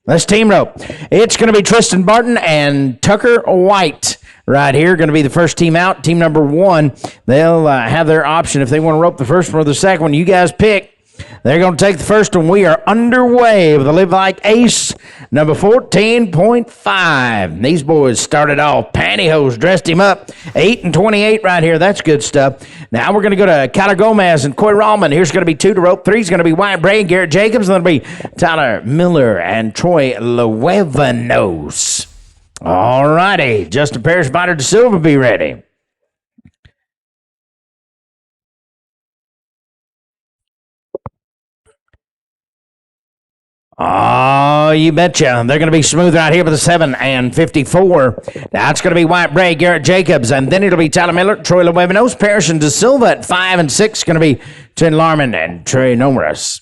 Let's team rope. It's going to be Tristan Barton and Tucker White right here. Going to be the first team out. Team number one, they'll have their option if they want to rope the first one or the second one. You guys pick. They're going to take the first one. We are underway with the Live Like Ace, number 14.5. These boys started off pantyhose, dressed him up. 8 and 28 right here. That's good stuff. Now we're going to go to Kyler Gomez and Coy Rallman. Here's going to be 2 to rope. 3 is going to be Wyatt Bray and Garrett Jacobs. And then it'll be Tyler Miller and Troy Luevanos. All righty. Justin Parrish, Vitor Da Silva, be ready. Oh, you betcha. They're going to be smooth right here with the 7 and 54. That's going to be Wyatt Bray, Garrett Jacobs, and then it'll be Tyler Miller, Troy Luevanos, Parrish, and Da Silva at 5 and 6. Going to be Trent Larman and Trey Norris.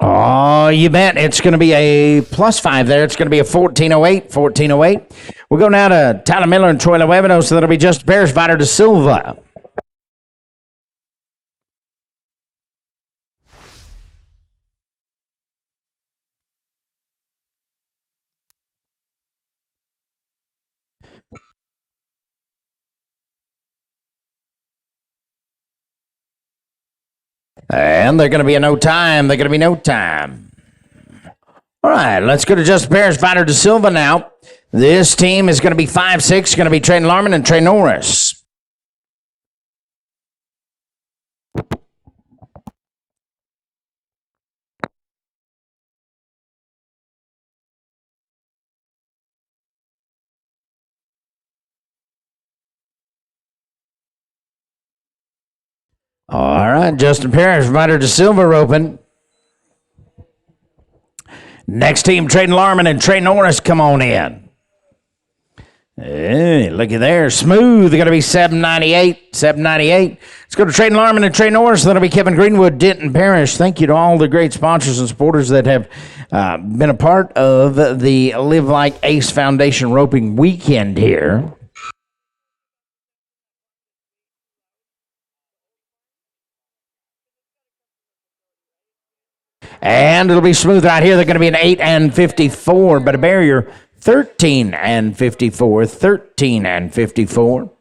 Oh, you bet. It's going to be a +5 there. It's going to be a 1408, 1408. We'll go now to Tyler Miller and Troy Luevanos, so that'll be Justin Parrish, Vitor Da Silva. And they're going to be a no time. They're going to be no time. All right, let's go to Justin Parrish, Vitor Da Silva now. This team is going to be 5-6, going to be Trey Larman and Trey Norris. All right, Justin Parrish, Vitor Da Silva roping. Next team, Trey Larman and Trey Norris, come on in. Hey, looky there. Smooth. They're going to be 798. 798. Let's go to Trey Larman and Trey Norris. That'll be Kevin Greenwood, Denton Parrish. Thank you to all the great sponsors and supporters that have been a part of the Live Like Ace Foundation roping weekend here. And it'll be smooth right here. They're going to be an 8 and 54, but a barrier 13 and 54. 13 and 54.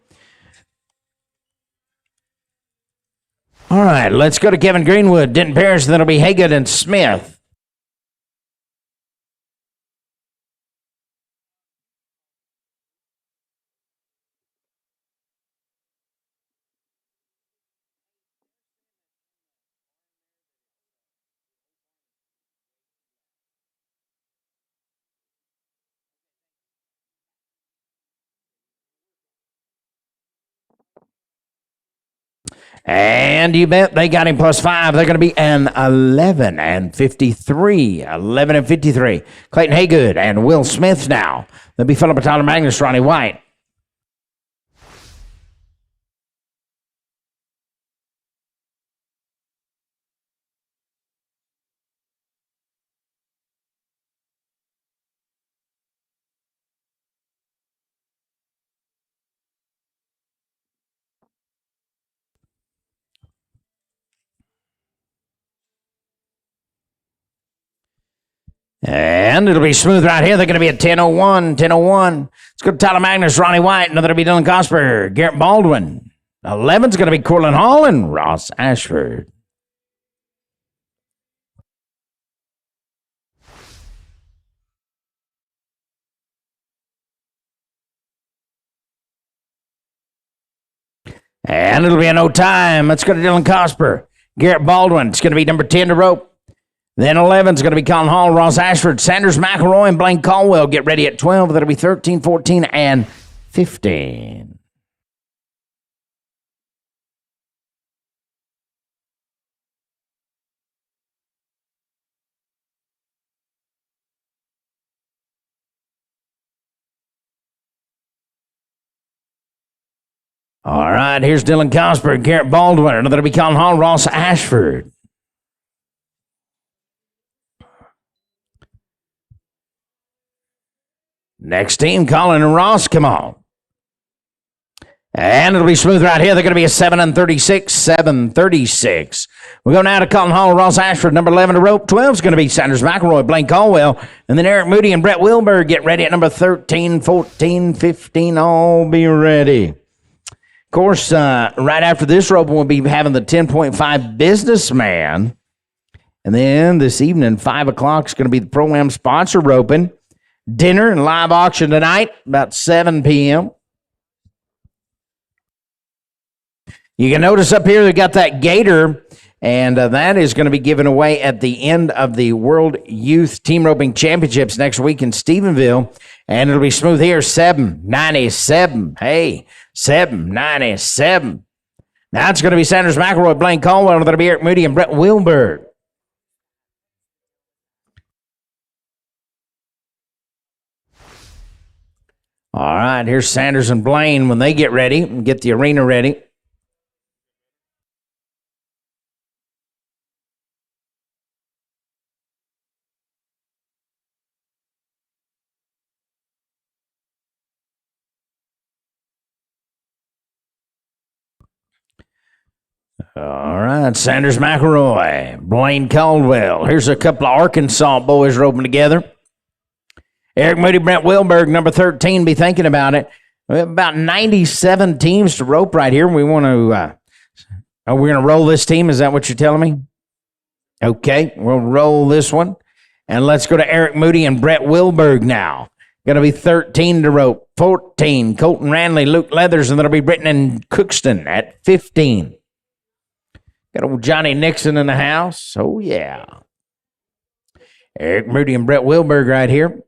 All right, let's go to Kevin Greenwood, Denton Parrish, then it'll be Haygood and Smith. And you bet they got him +5. They're going to be an 11 and 53. 11 and 53. Clayton Haygood and Will Smith now. They'll be Philip Tyler Magnus, Ronnie White. And it'll be smooth right here. They're going to be at 10:01, 10:01. Let's go to Tyler Magnus, Ronnie White. Another to be Dylan Cosper, Garrett Baldwin. 11's going to be Cortland Hall and Ross Ashford. And it'll be a no time. Let's go to Dylan Cosper, Garrett Baldwin. It's going to be number 10 to rope. Then 11 is going to be Colin Hall, Ross Ashford, Sanders McElroy, and Blaine Caldwell. Get ready at 12. That'll be 13, 14, and 15. All right, here's Dylan Cosper, Garrett Baldwin. That'll be Colin Hall, Ross Ashford. Next team, Colin and Ross, come on. And it'll be smooth right here. They're going to be a 7-36, 7-36. We go now to Colin Hall, Ross Ashford, number 11 to rope. 12 is going to be Sanders McElroy, Blaine Caldwell. And then Eric Moody and Brett Wilberg get ready at number 13, 14, 15. All be ready. Of course, right after this rope, we'll be having the 10.5 Businessman. And then this evening, 5 o'clock, is going to be the Pro-Am sponsor roping. Dinner and live auction tonight, about 7 p.m. You can notice up here, they got that gator, and that is going to be given away at the end of the World Youth Team Roping Championships next week in Stephenville. And it'll be smooth here, 797. Hey, 797. Now it's going to be Sanders McElroy, Blaine Caldwell, that'll be Eric Moody and Brett Wilberg. All right, here's Sanders and Blaine when they get ready and get the arena ready. All right, Sanders McElroy, Blaine Caldwell. Here's a couple of Arkansas boys roping together. Eric Moody, Brent Wilberg, number 13, be thinking about it. We have about 97 teams to rope right here. We want to, we're going to roll this team. Is that what you're telling me? Okay, we'll roll this one. And let's go to Eric Moody and Brett Wilberg now. Going to be 13 to rope. 14, Colton Ranley, Luke Leathers, and that'll be Britton and Cookston at 15. Got old Johnny Nixon in the house. Oh, yeah. Eric Moody and Brett Wilberg right here.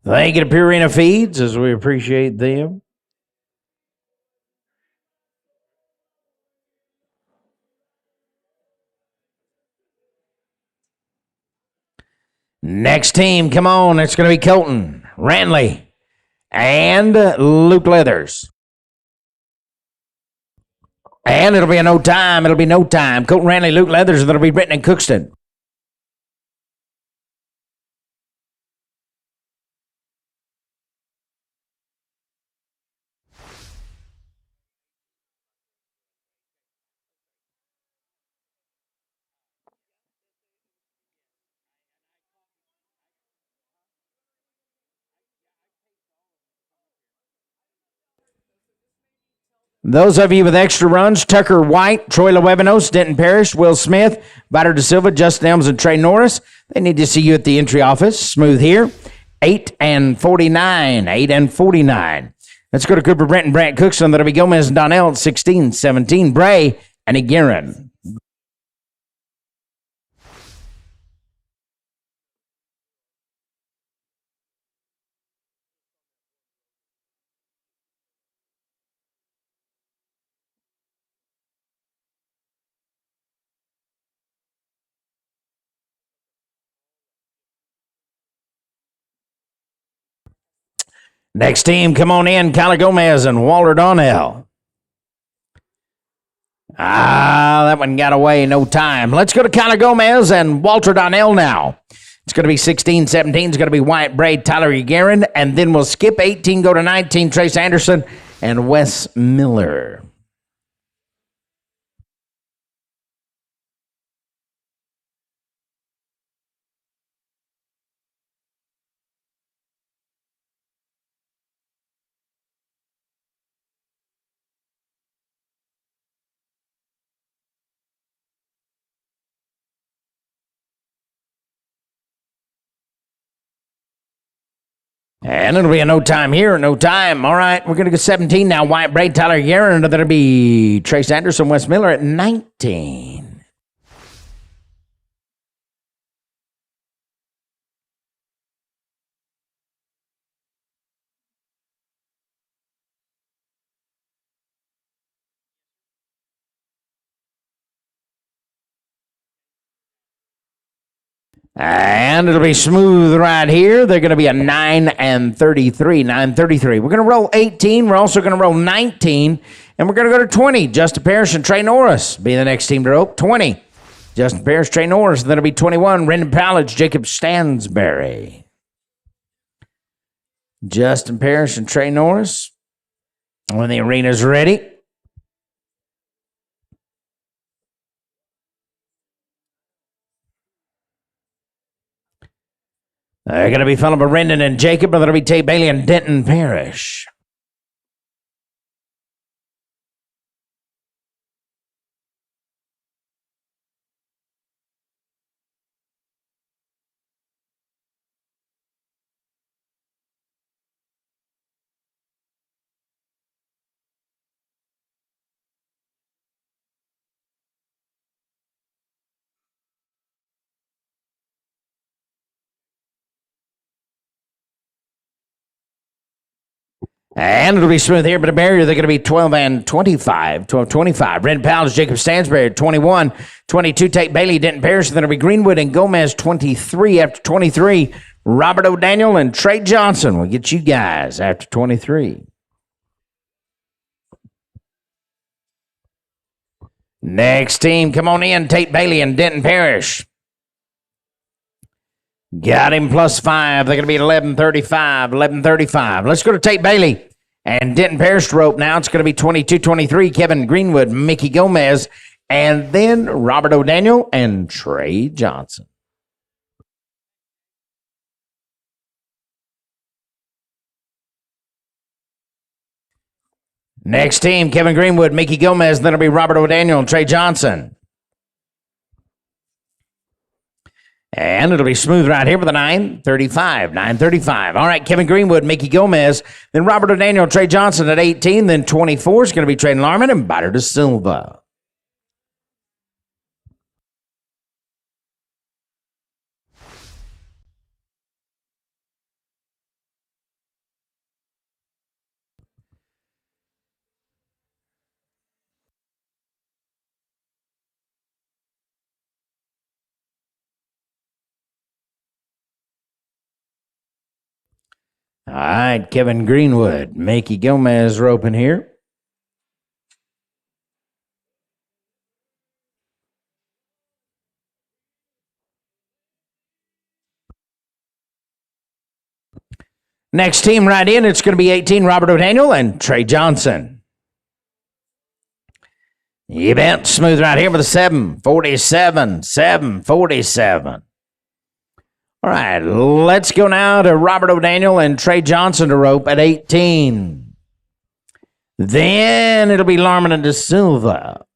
Thank you to Purina Feeds, as we appreciate them. Next team, come on. It's going to be Colton Ranley and Luke Leathers. And it'll be a no time. It'll be no time. Colton Ranley, Luke Leathers, and that'll be Britton and Cookston. Those of you with extra runs, Tucker White, Troy Lewebinos, Denton Parrish, Will Smith, Vitor Da Silva, Justin Elms, and Trey Norris. They need to see you at the entry office. Smooth here. 8 and 49. 8 and 49. Let's go to Cooper Brent and Brant Cookson. That'll be Gomez and Donnell at 16, 17. Bray and Aguirre. Next team, come on in. Kyler Gomez and Walter Donnell. That one got away. No time. Let's go to Kyler Gomez and Walter Donnell now. It's going to be 16, 17. It's going to be Wyatt Braid, Tyler Guerin, and then we'll skip 18, go to 19, Trace Anderson and Wes Miller. And it'll be a no time here, no time. All right, we're going to go 17 now. Wyatt Braid, Tyler Guerin. That'll be Trace Anderson, Wes Miller at 19. And it'll be smooth right here. They're going to be a 9 and 33. 933. We're going to roll 18. We're also going to roll 19. And we're going to go to 20. Justin Parrish and Trey Norris be the next team to rope. 20. Justin Parrish, Trey Norris. Then it'll be 21. Rendon Pallage, Jacob Stansberry. Justin Parrish and Trey Norris. When the arena's ready. They're going to be Philip Rendon and Jacob, but that'll be Tate Bailey and Denton Parrish. And it'll be smooth here, but a barrier, they're going to be 12 and 25. 12-25. Rendon Pallage, Jacob Stansberry, 21. 22, Tate Bailey, Denton Parrish. Then it'll be Greenwood and Gomez, 23. After 23, Robert O'Daniel and Trey Johnson will get you guys after 23. Next team, come on in, Tate Bailey and Denton Parrish. Got him +5. They're going to be 11-35. 11-35. Let's go to Tate Bailey and Denton Parrish rope now. It's going to be 22-23. Kevin Greenwood, Mickey Gomez, and then Robert O'Daniel and Trey Johnson. Next team, Kevin Greenwood, Mickey Gomez, then it'll be Robert O'Daniel and Trey Johnson. And it'll be smooth right here with a 9:35. 9:35. All right, Kevin Greenwood, Mickey Gomez, then Robert O'Daniel, Trey Johnson at 18. Then 24 is going to be Trey Larman and Biter de Silva. All right, Kevin Greenwood, Mickey Gomez roping here. Next team right in, it's going to be 18, Robert O'Daniel and Trey Johnson. You bet. Smooth right here with a 7:47. 7:47. All right, let's go now to Robert O'Daniel and Trey Johnson to rope at 18. Then it'll be Larman and de Silva.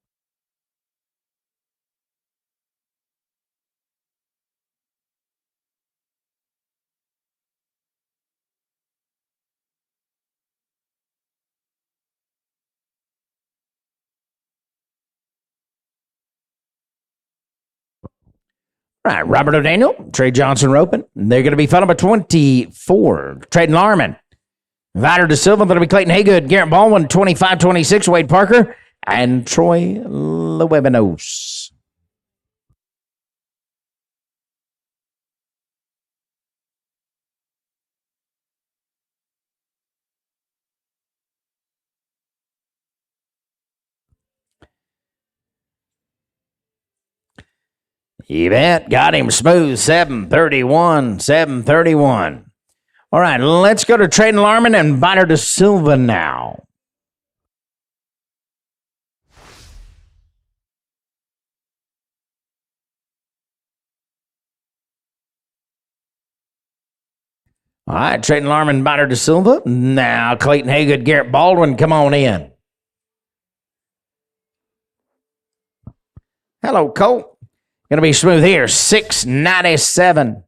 All right, Robert O'Daniel, Trey Johnson roping. They're going to be followed by 24, Trey Larman. Vider de Silva, that'll be Clayton Haygood, Garrett Baldwin, 25-26, Wade Parker, and Troy Lewebenos. You bet. Got him smooth. 7:31. 7:31. All right, let's go to Trey Larman and Vider de Silva now. All right, Trey Larman, Vider de Silva. Now, Clayton Haygood, Garrett Baldwin, come on in. Hello, Colt. Going to be smooth here. 697.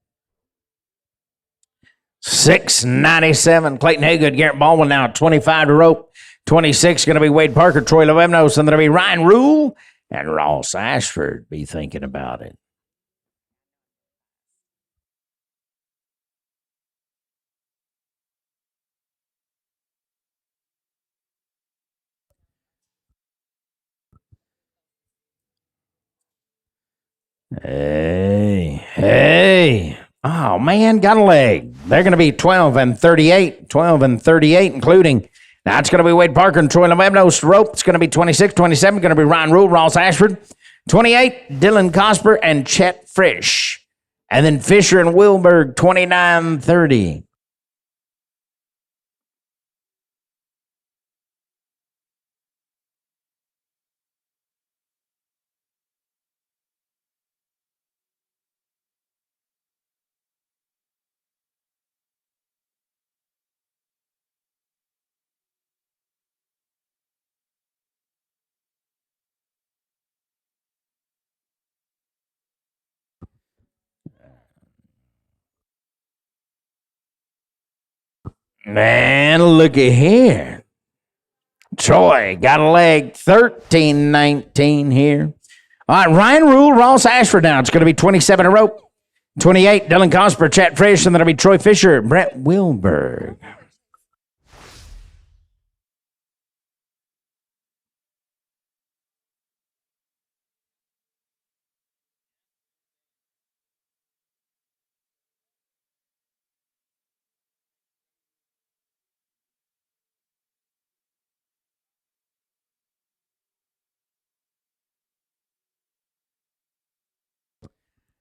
697. Clayton Haygood, Garrett Baldwin now 25 to rope. 26 going to be Wade Parker, Troy Lewebenos, and then it'll be Ryan Rule and Ross Ashford be thinking about it. Hey. Oh, man, got a leg. They're going to be 12 and 38, 12 and 38, including. Now it's going to be Wade Parker and Troy Lemebnos rope. It's going to be 26, 27, going to be Ryan Rule, Ross Ashford. 28, Dylan Cosper and Chet Frisch. And then Fisher and Wilberg, 29, 30. Man, looky here. Troy got a leg, 13-19 here. All right, Ryan Rule, Ross Ashford now. It's going to be 27 a rope. 28, Dylan Cosper, Chet Frisch, and then it'll be Troy Fisher, Brett Wilberg.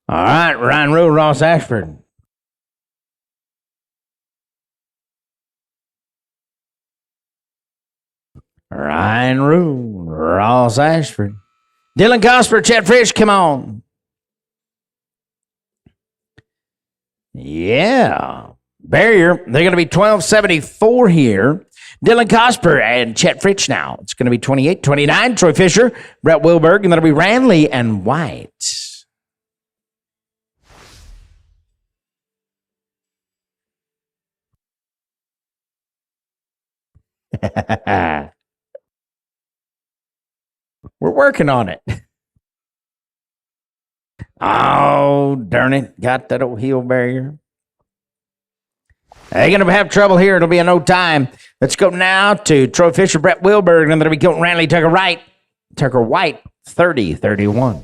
All right, Ryan Rule, Ross Ashford. Ryan Rule, Ross Ashford. Dylan Cosper, Chet Frisch, come on. Yeah. Barrier, they're going to be 1274 here. Dylan Cosper and Chet Frisch now. It's going to be 28, 29. Troy Fisher, Brett Wilberg, and that'll be Ranley and White. We're working on it. Oh, darn it. Got that old heel barrier. They're going to have trouble here. It'll be a no time. Let's go now to Troy Fisher, Brett Wilberg, and that'll be Colton Ranley, Tucker White, 30-31.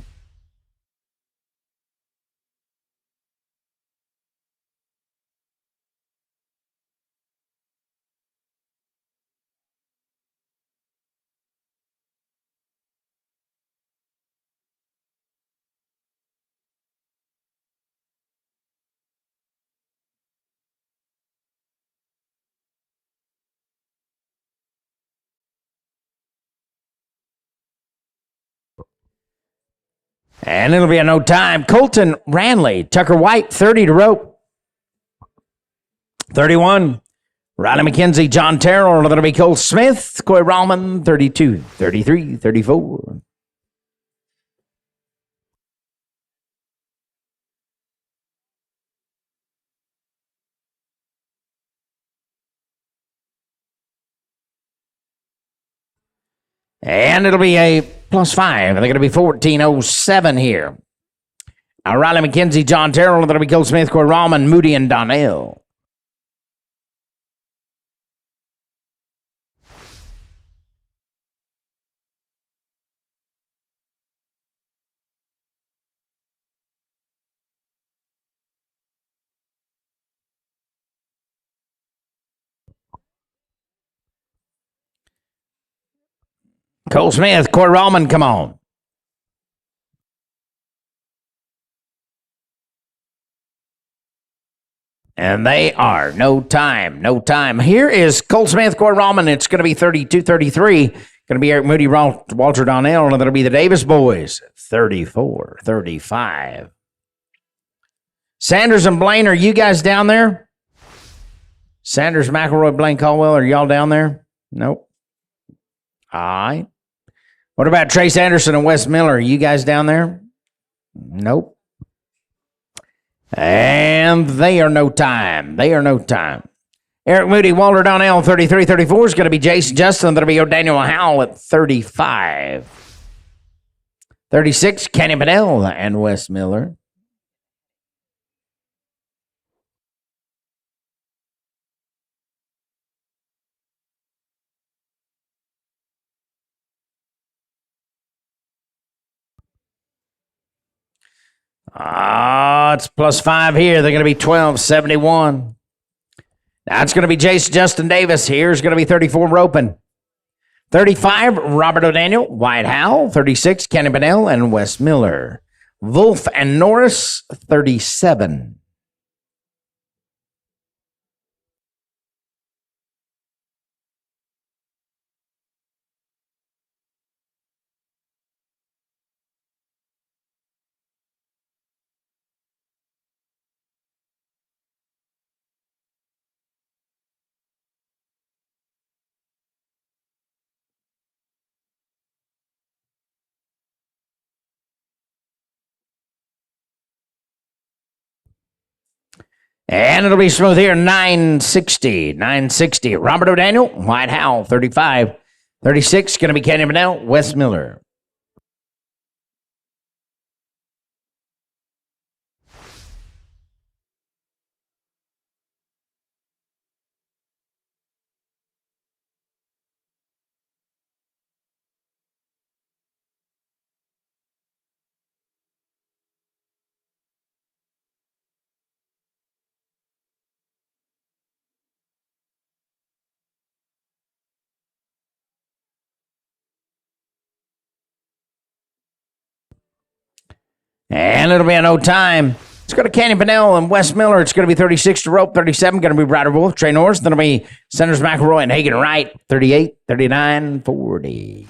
And it'll be a no time. Colton Ranley, Tucker White, 30 to rope. 31. Riley McKenzie, John Terrell. That'll be Cole Smith, Coy Rallman, 32, 33, 34. And it'll be a +5. They're going to be 1407 here. Riley McKenzie, John Terrell. That'll be Cole Smith, Coy Rallman, Moody, and Donnell. Cole Smith, Coy Rallman, come on. And they are no time. Here is Cole Smith, Coy Rallman. It's going to be 32-33. Going to be Eric Moody, Walter Donnell, and that'll be the Davis boys, 34-35. Sanders and Blaine, are you guys down there? Sanders, McElroy, Blaine Caldwell, are y'all down there? Nope. All right. What about Trace Anderson and Wes Miller? Are you guys down there? Nope. And they are no time. Eric Moody, Walter Donnell, 33-34 is going to be Jason Justin. That'll be O'Daniel Howell at 35. 36, Kenny Bedell and Wes Miller. It's +5 here. They're going to be 1271. Now it's going to be Jace Justin Davis. Here's going to be 34 roping. 35, Robert O'Daniel, White Howell. 36, Kenny Bennell and Wes Miller. Wolf and Norris, 37. And it'll be smooth here, 960. 960. Robert O'Daniel, White Howell, 35. 36, going to be Kenny Bennell, Wes Miller. And it'll be a no time. It's going to Kenny Bennell and Wes Miller. It's going to be 36 to rope. 37 going to be Ryder Wolf, Trey Norris. Then it'll be Centers McElroy and Hagen Wright. 38, 39, 40.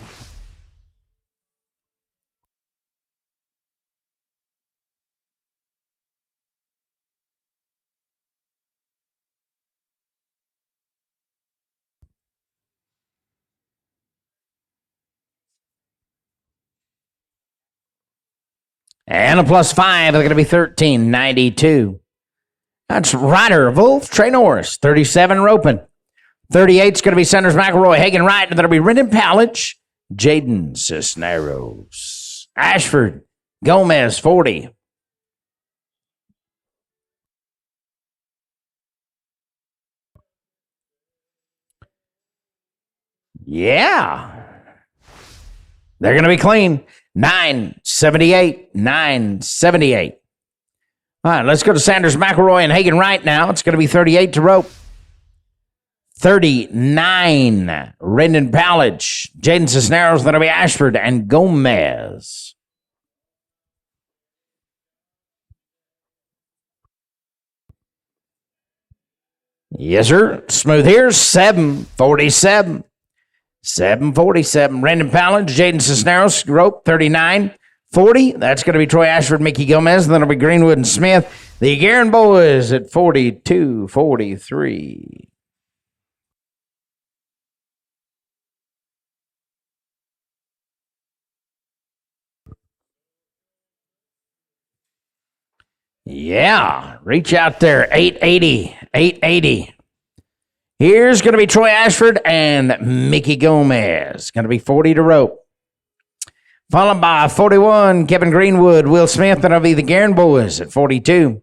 And a +5. They're going to be 1392. That's Ryder Wolf, Trey Norris. 37 roping. 38 is going to be Centers McElroy, Hagen Wright. And that'll be Brendan Powledge, Jaden Cisneros. Ashford, Gomez, 40. Yeah. They're going to be clean. 978. 978. All right, let's go to Sanders McElroy and Hagen Wright now. It's going to be 38 to rope. 39. Brendan Powledge, Jaden Cisneros. That'll be Ashford and Gomez. Yes, sir. Smooth here. 747. 747. Brendan Powledge, Jaden Cisneros, rope 39. 40. That's going to be Troy Ashford, Mickey Gomez. And then it'll be Greenwood and Smith. The Guerin Boys at 42, 43. Yeah, reach out there. 880. 880. Here's going to be Troy Ashford and Mickey Gomez. Going to be 40 to rope. Followed by 41, Kevin Greenwood, Will Smith, and it'll be the Guerin Boys at 42.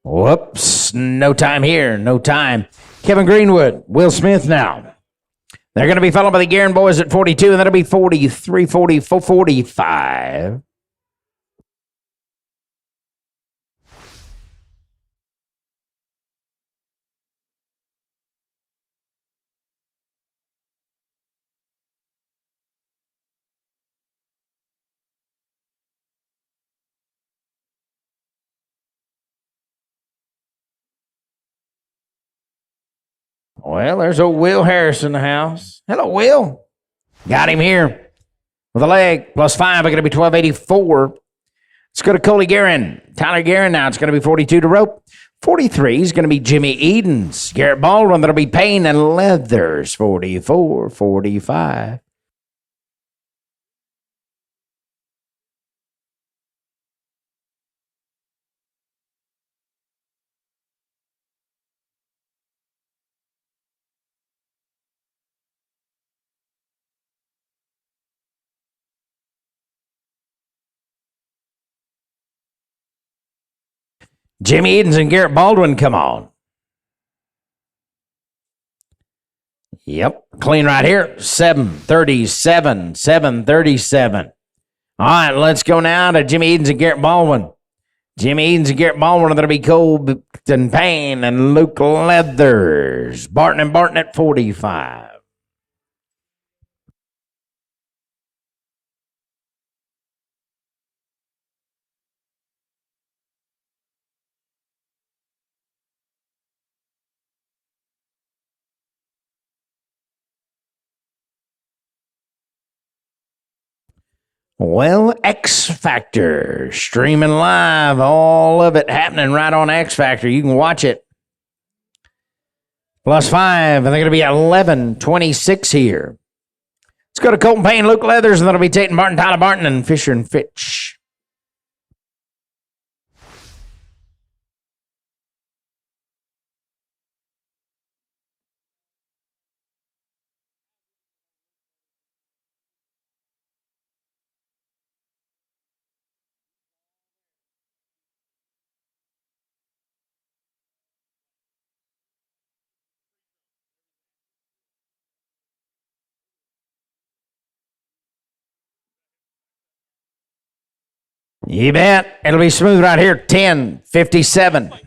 Whoops, no time here, no time. Kevin Greenwood, Will Smith now. They're going to be followed by the Guerin Boys at 42, and that'll be 43, 44, 45. Well, there's old Will Harris in the house. Hello, Will. Got him here with a leg. +5. I'm going to be 1284. Let's go to Coley Guerin. Tyler Guerin now. It's going to be 42 to rope. 43 is going to be Jimmy Edens. Garrett Baldwin. That'll be Payne and Leathers. 44, 45. Jimmy Edens and Garrett Baldwin, come on. Yep, clean right here. 737, 737. All right, let's go now to Jimmy Edens and Garrett Baldwin. Jimmy Edens and Garrett Baldwin are going to be Colton Payne and Luke Leathers. Barton and Barton at 45. Well, X Factor, streaming live, all of it happening right on X Factor. You can watch it. +5, and they're going to be 11:26 here. Let's go to Colton Payne, Luke Leathers, and that'll be Tate and Barton, Tyler Barton, and Fisher and Fitch. You bet. It'll be smooth right here. 10:57.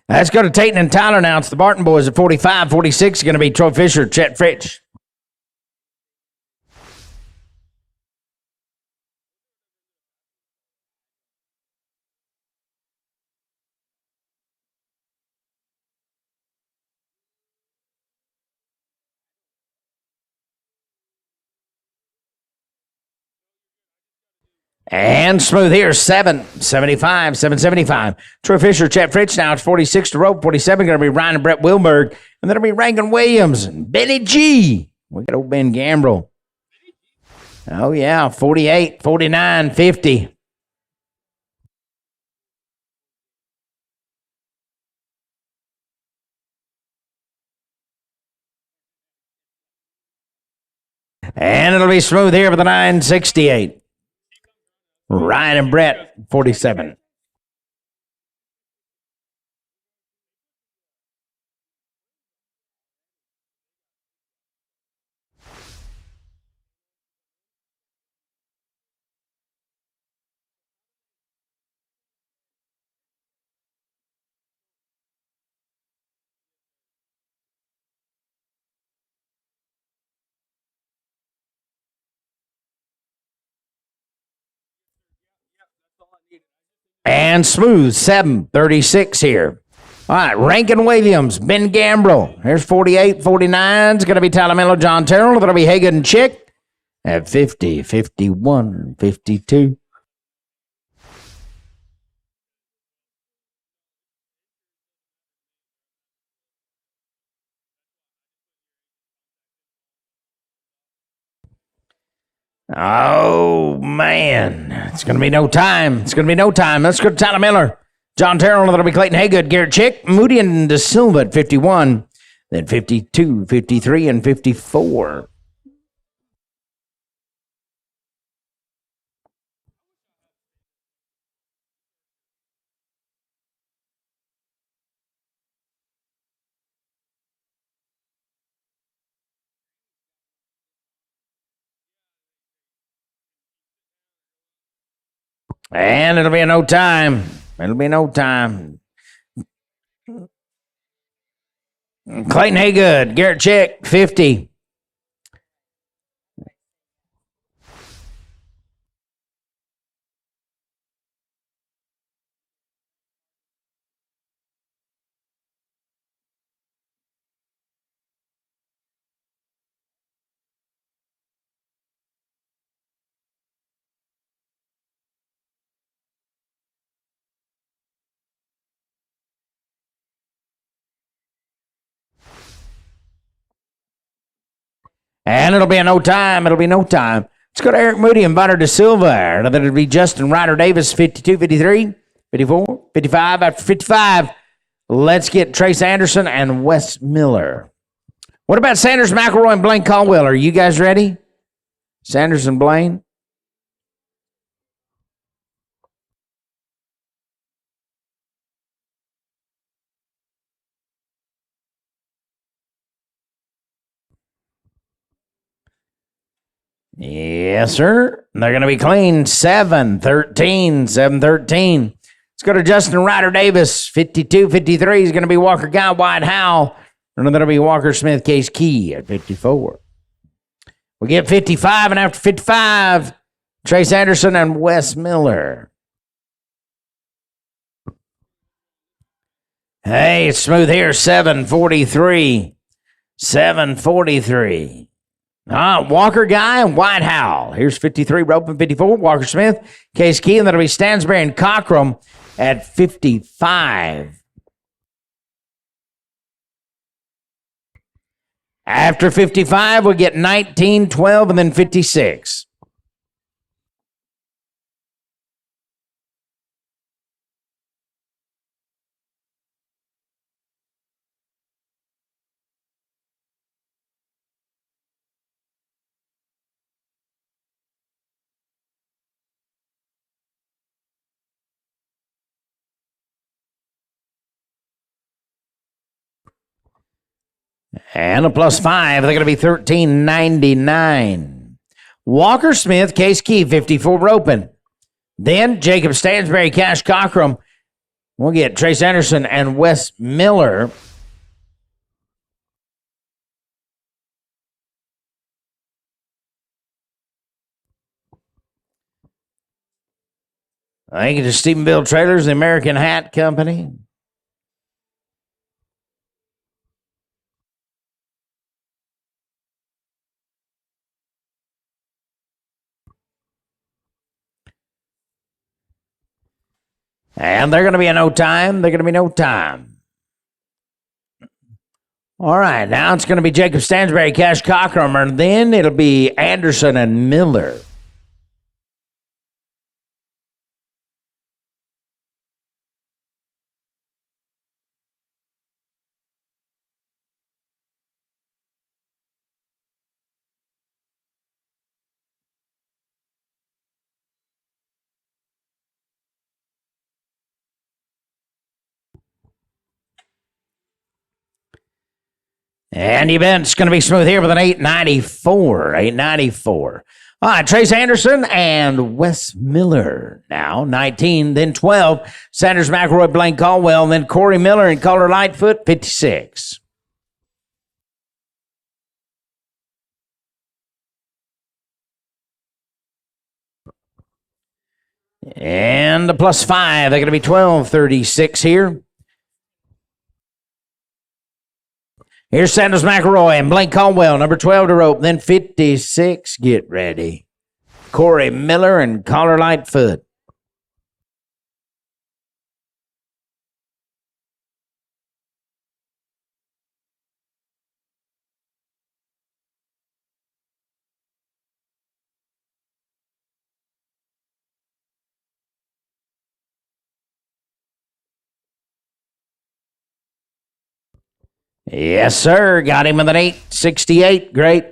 Let's go to Tate and Tyler now. It's the Barton boys at 45. 46 is going to be Troy Fisher, Chet Fritch. And smooth here, 775, 775. Troy Fisher, Chet Fritch now. It's 46 to rope. 47 going to be Ryan and Brett Wilberg. And then it'll be Rankin Williams and Benny G. We got old Ben Gambrell. Oh, yeah, 48, 49, 50. And it'll be smooth here for the 968. Ryan and Brett, 47. And smooth, 736 here. All right, Rankin Williams, Ben Gambrell. Here's 48, 49. It's going to be Tyler Miller, John Terrell. That'll be Hagan Chick at 50, 51, 52. Oh, man. It's going to be no time. It's going to be no time. Let's go to Tyler Miller. John Terrell, that'll be Clayton Haygood, Garrett Chick, Moody and De Silva at 51. Then 52, 53, and 54. And it'll be no time. It'll be no time. Clayton Haygood, Garrett Chick, 50. And it'll be no time. It'll be no time. Let's go to Eric Moody and Bonner De Silva. Then it'll be Justin Ryder Davis, 52, 53, 54, 55. After 55, let's get Trace Anderson and Wes Miller. What about Sanders, McElroy, and Blaine Caldwell? Are you guys ready? Sanders and Blaine? Yes, sir. They're going to be clean. 7-13, 7-13. Let's go to Justin Ryder Davis. 52-53 is going to be Walker Guy, White Howell. And then that'll be Walker Smith, Case Key at 54. We get 55, and after 55, Trace Anderson and Wes Miller. Hey, it's smooth here. 7-43. 7-43. Walker Guy and White Howell. Here's 53, Rope and 54. Walker Smith, Case Key, and that'll be Stansbury and Cockrum at 55. After 55, we get 19, 12, and then 56. And a +5, they're going to be 13.99. Walker Smith, Case Key, 54 Roping. Then Jacob Stansbury, Cash Cockrum. We'll get Trace Anderson and Wes Miller. Thank you to Stephenville Trailers, the American Hat Company. And they're going to be a no time. They're going to be no time. All right, now it's going to be Jacob Stansbury, Cash Cockrum, and then it'll be Anderson and Miller. And you bet it's going to be smooth here with an 894. 894. All right, Trace Anderson and Wes Miller now. 19, then 12. Sanders McElroy, Blaine Caldwell, then Corey Miller and Calder Lightfoot, 56. And the +5, they're going to be 12.36 here. Here's Sanders McElroy and Blake Caldwell, number 12 to rope. Then 56, get ready. Corey Miller and Calder Lightfoot. Yes, sir. Got him with an 868. Great.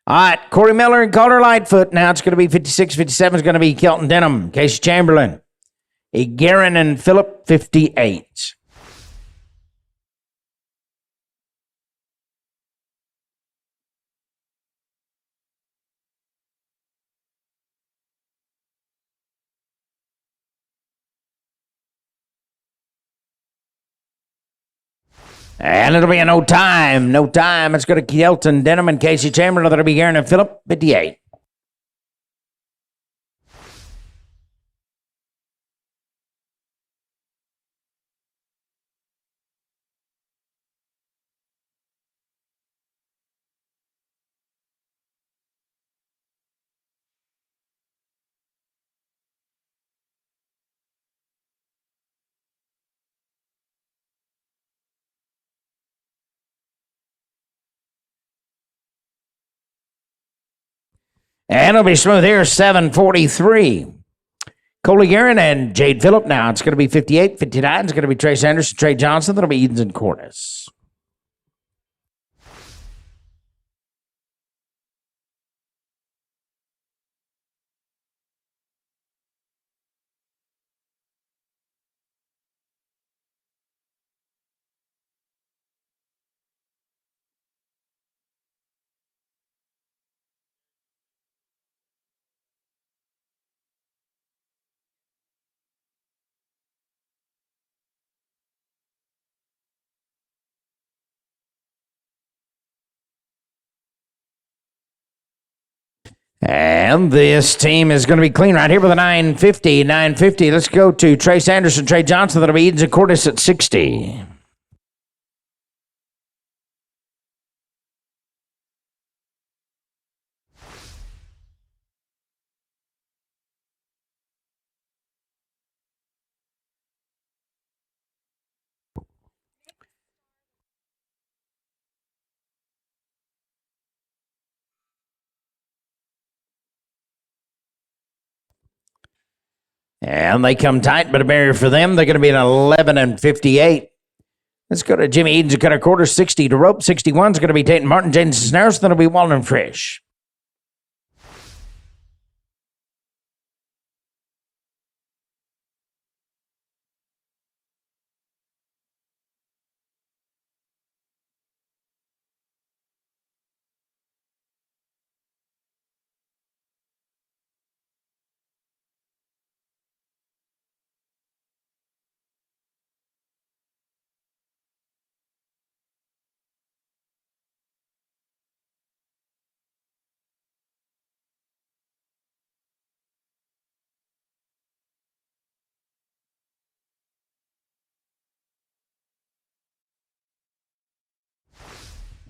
All right, Corey Miller and Calder Lightfoot. Now it's going to be 56. 57 is going to be Kelton Denham, Casey Chamberlain, Garen and Phillip, 58. And it'll be a no time. No time. It's going to Kelton Denham and Casey Chamberlain. That'll be Garen and Phillip, 58. And it'll be smooth here, 743. Coley Garen and Jade Phillip. Now it's going to be 58. 59 is going to be Trace Anderson, Trey Johnson. That'll be Edens and Cornice. And this team is going to be clean right here with a 950. Let's go to Trace Anderson, Trey Johnson. That'll be Edens and Cordes at 60. And they come tight, but a barrier for them. They're going to be an 11 and 58. Let's go to Jimmy Edens and cut a quarter. 60 to rope. 61 is going to be Tatum Martin, Jaden Cisneros. Then it'll be Walden and Frisch.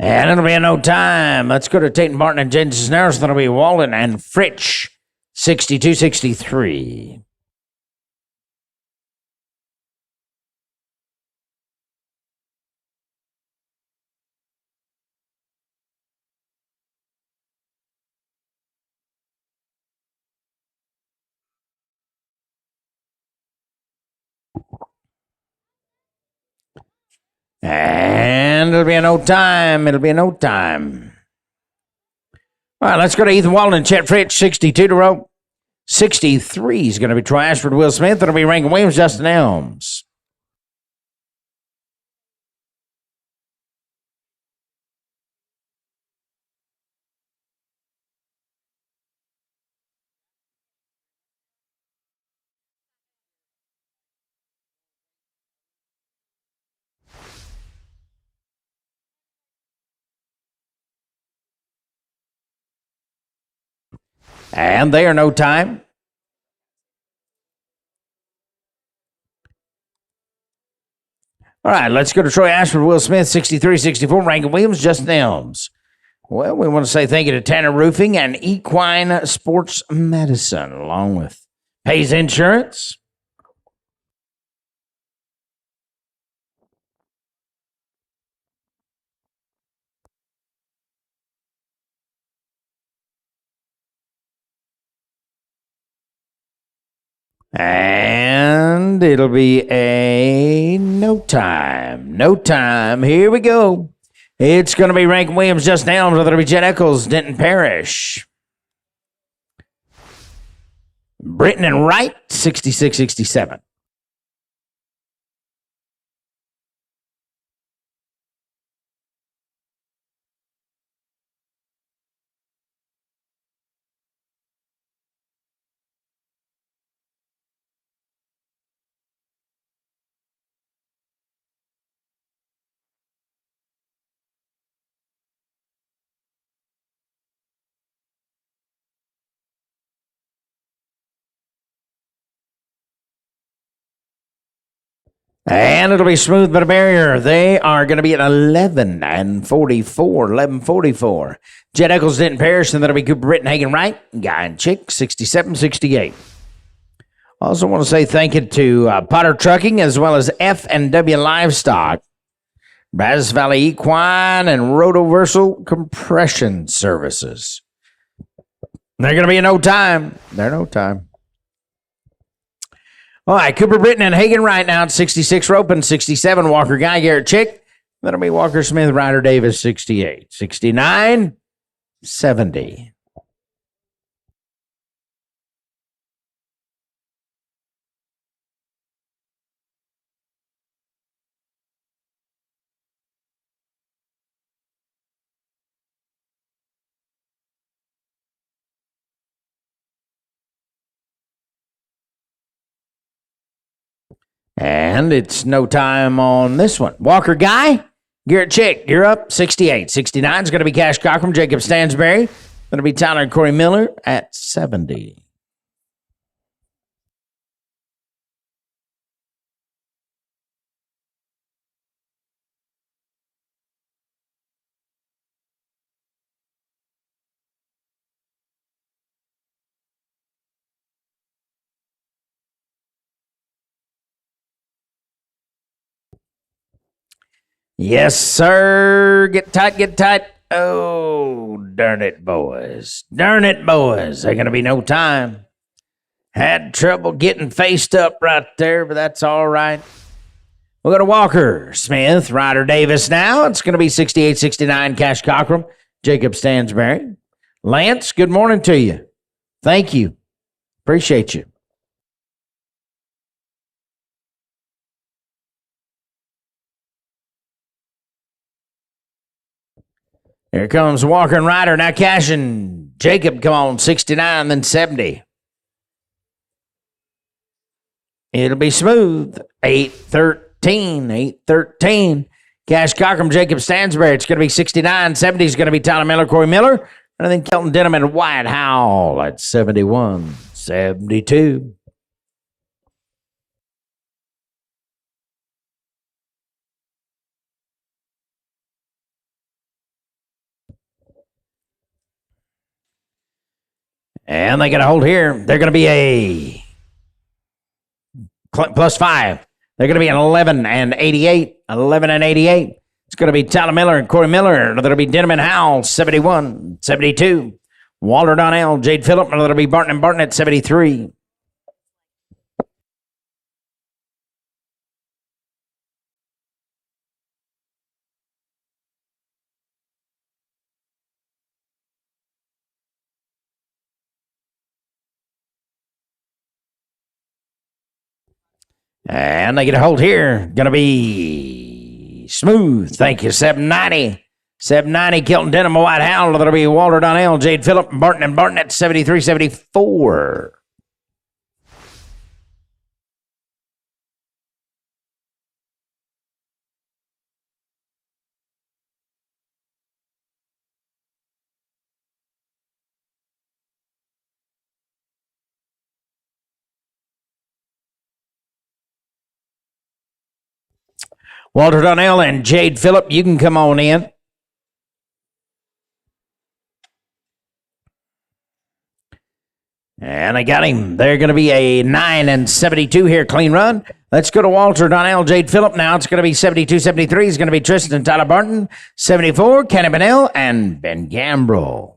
And it'll be a no time. Let's go to Tatum Martin and Jaden Cisneros. That'll be Walden and Fritsch. 62-63. And it'll be a no time. All right, let's go to Ethan Walden and Chet Fritsch. 62 to rope. 63 is going to be Troy Ashford, Will Smith. It'll be Rankin Williams, Justin Elms. And they are no time. All right, let's go to Troy Ashford, Will Smith, 63-64, Rankin Williams, Justin Elms. Well, we want to say thank you to Tanner Roofing and Equine Sports Medicine, along with Hayes Insurance. And it'll be a no time. Here we go. It's going to be Rankin Williams, Justin Elms. It'll be Jet Eccles, Denton Parrish. Britton and Wright, 66-67. And it'll be Smooth but a barrier. They are going to be at 11 and 44. Jet Eccles didn't perish, and that'll be Cooper Britton, Hagen Wright, Guy and Chick, 67-68. Also want to say thank you to Potter Trucking as well as F&W Livestock, Brazos Valley Equine, and Rotoversal Compression Services. They're going to be in no time. All right, Cooper Britton and Hagen Wright now at 66 roping, 67 Walker Guy, Garrett Chick. That'll be Walker Smith, Ryder Davis, 68. 69, 70. And it's no time on this one. Walker Guy, Garrett Chick, you're up. 68. 69 is going to be Cash Cockrum, Jacob Stansberry. That'll be Tyler and Corey Miller at 70. Yes, sir. Get tight, get tight. Oh, darn it, boys. Darn it, boys. Ain't going to be no time. Had trouble getting faced up right there, but that's all right. We'll go to Walker Smith, Ryder Davis now. It's going to be 68-69, Cash Cockrum, Jacob Stansberry. Lance, good morning to you. Thank you. Appreciate you. Here comes Walker and Ryder. Now Cash and Jacob come on, 69, then 70. It'll be smooth. 8-13, 8-13. Cash Cockrum, Jacob Stansberry. It's going to be 69. 70 is going to be Tyler Miller, Corey Miller. And then Kelton Denham and Wyatt Howell at 71, 72. And they got a hold here. They're going to be a plus 5. They're going to be an 11 and 88. 11 and 88. It's going to be Tyler Miller and Corey Miller. That'll be Denham and Howell, 71, 72. Walter Donnell, Jade Phillip. That'll be Barton and Barton at 73. And they get a hold here. Going to be smooth. Thank you, 790. 790, Kelton Denham, White Howell. That'll be Walter Donnell, Jade Phillip, Barton and Barton at 73, 74. Walter Donnell and Jade Phillip, you can come on in. And I got him. They're going to be a 9 and 72 here, clean run. Let's go to Walter Donnell, Jade Phillip now. It's going to be 72, 73. It's going to be Tristan and Tyler Barton. 74, Kenny Bennell and Ben Gambrell.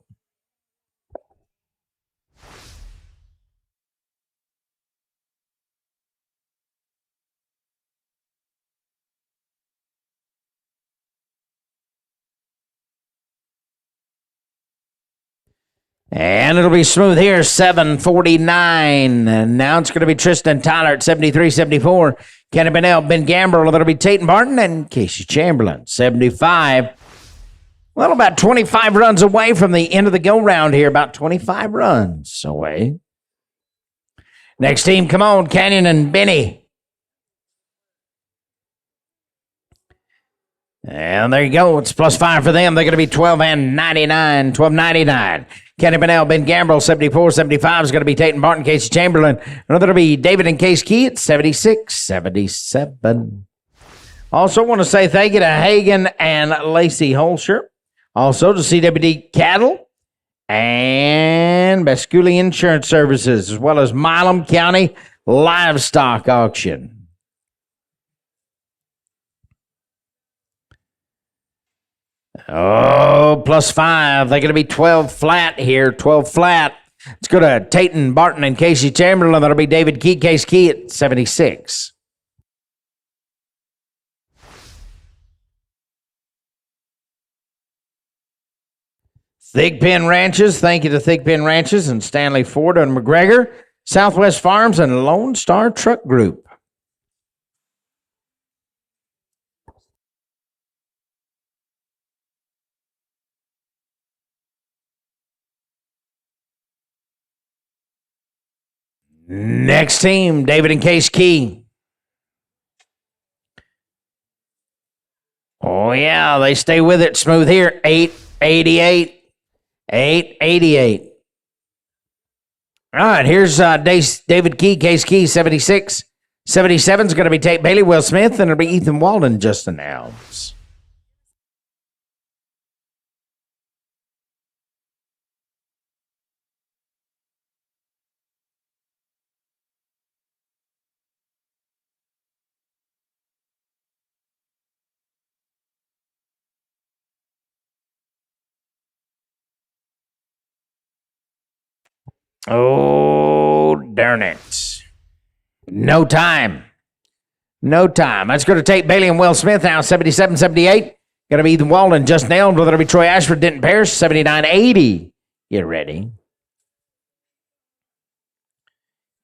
And it'll be smooth here, 7:49. And now it's going to be Tristan Tyler at 73, 74. Kenny Bennell, Ben Gambrell. That'll be Tate Barton and Casey Chamberlain, 75. Well, about 25 runs away from the end of the go-round here. About 25 runs away. Next team, come on, Canyon and Benny. And there you go. It's plus 5 for them. They're going to be 12 and 99, 12.99. Kenny Bennell, Ben Gambrell, 74, 75 is going to be Tate Barton, Casey Chamberlain. Another to be David and Case Key at 76, 77. Also want to say thank you to Hagan and Lacey Holscher. Also to CWD Cattle and Basculi Insurance Services, as well as Milam County Livestock Auction. Oh, plus 5. They're going to be 12 flat here, 12 flat. Let's go to Tate Barton and Casey Chamberlain. That'll be David Key, Case Key at 76. Thigpen Ranches. Thank you to Thigpen Ranches and Stanley Ford and McGregor. Southwest Farms and Lone Star Truck Group. Next team, David and Case Key. Oh, yeah, they stay with it smooth here. 888. 888. All right, here's David Key, Case Key, 76. 77 is going to be Tate Bailey, Will Smith, and it'll be Ethan Walden, Justin Elms. Oh, darn it. No time. No time. Let's go to Tate Bailey and Will Smith now, 77 78. Going to be Ethan Walden, Justin Elms. It'll be Troy Ashford, Denton Parrish, 79 80. Get ready.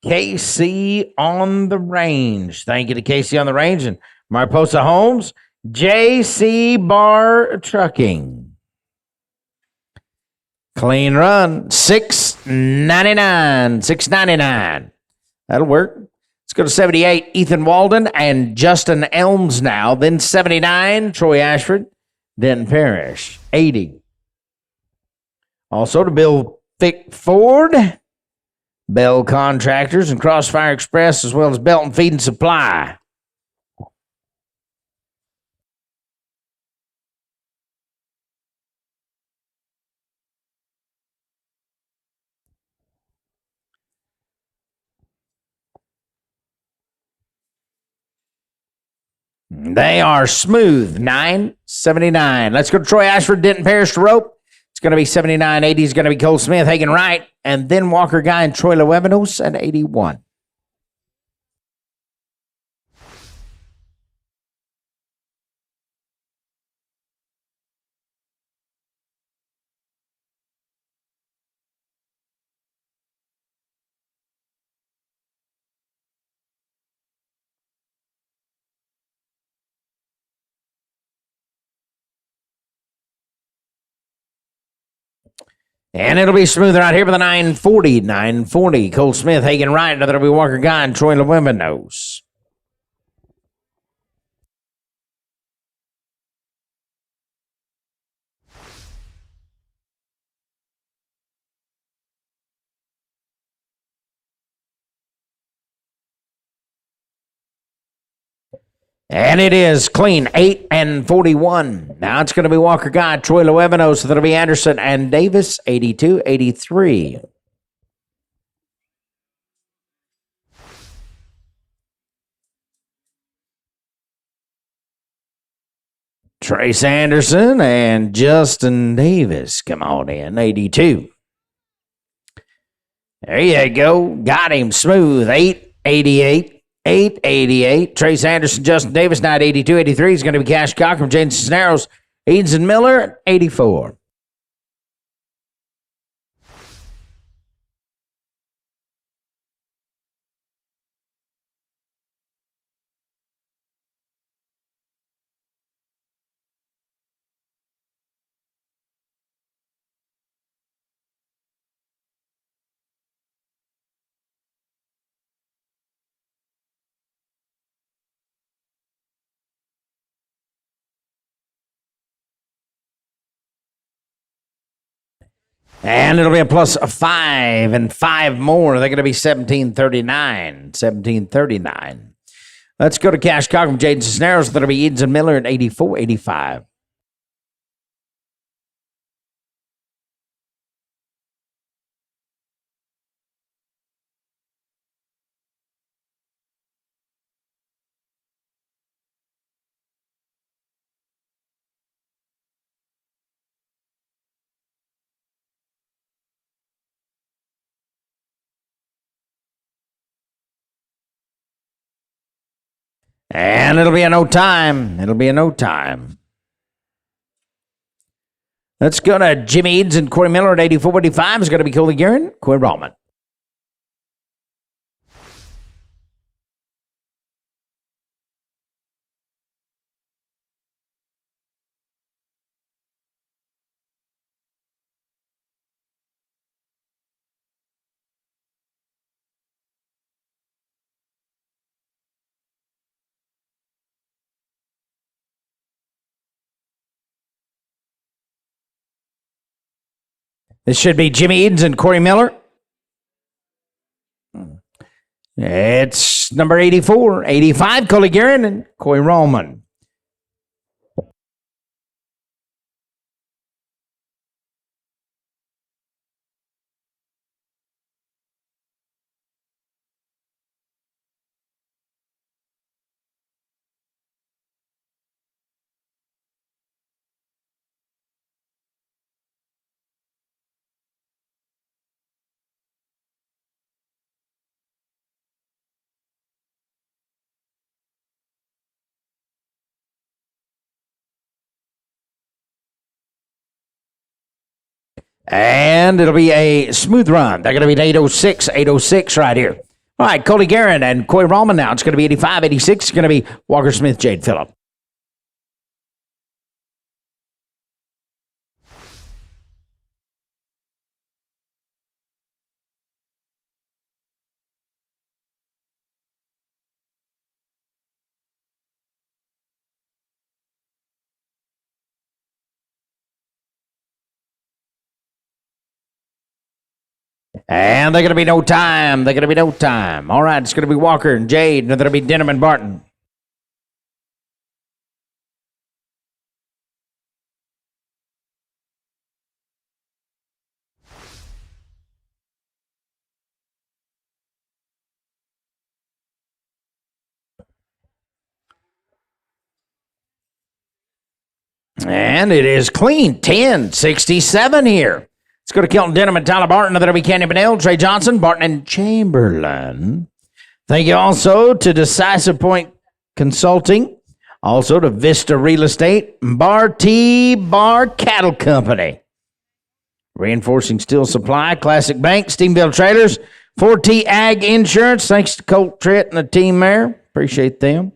KC on the range. Thank you to KC on the range and Mariposa Homes. JC Bar Trucking. Clean run. $6.99. $6.99. That'll work. Let's go to 78. Ethan Walden and Justin Elms now. Then 79. Troy Ashford. Denton Parrish. 80. Also to Bill Fick Ford. Bell Contractors and Crossfire Express, as well as Belton Feed and Supply. They are smooth. 979. Let's go to Troy Ashford, Denton Parrish to rope. It's going to be 79. 80 is going to be Cole Smith, Hagen Wright, and then Walker Guy and Troy Lewevanos at 81. And it'll be smoother out here for the 940. 940. Cole Smith, Hagen Wright. That'll be Walker Guy and Troy Lewevanos. And it is clean, 8 and 41. Now it's going to be Walker Guy, Troy Lewevanos. So that'll be Anderson and Davis, 82, 83. Trace Anderson and Justin Davis come on in, 82. There you go. Got him smooth, 888. 888. Trace Anderson, Justin Davis, 982. 83 is going to be Cash Cochran, Jaden Cisneros, Eads and Miller, 84. And it'll be a plus 5 and 5 more. They're going to be 1739. 1739. Let's go to Cash Cochran, Jaden Cisneros. That'll be Eads and Miller at 84, 85. And it'll be a no time. It'll be a no time. Let's go to Jimmy Eads and Corey Miller at 84, 85. It's going to be Coley Guerin, Corey Ballman. This should be Jimmy Edens and Corey Miller. It's number 84, 85, Coley Guerin and Coy Rallman. And it'll be a smooth run. They're going to be an 806 right here. All right, Coley Guerin and Coy Rallman now. It's going to be 85, 86. It's going to be Walker Smith, Jade Phillip. And they're going to be no time. They're going to be no time. All right, it's going to be Walker and Jade, and that'll be Denham and Barton. And it is clean, 10-67 here. Let's go to Kelton Denham and Tyler Barton. That'll be Candy Bennell, Trey Johnson, Barton, and Chamberlain. Thank you also to Decisive Point Consulting, also to Vista Real Estate, Bar T Bar Cattle Company, Reinforcing Steel Supply, Classic Bank, Steamville Trailers, 4T Ag Insurance. Thanks to Colt Tritt and the team there. Appreciate them.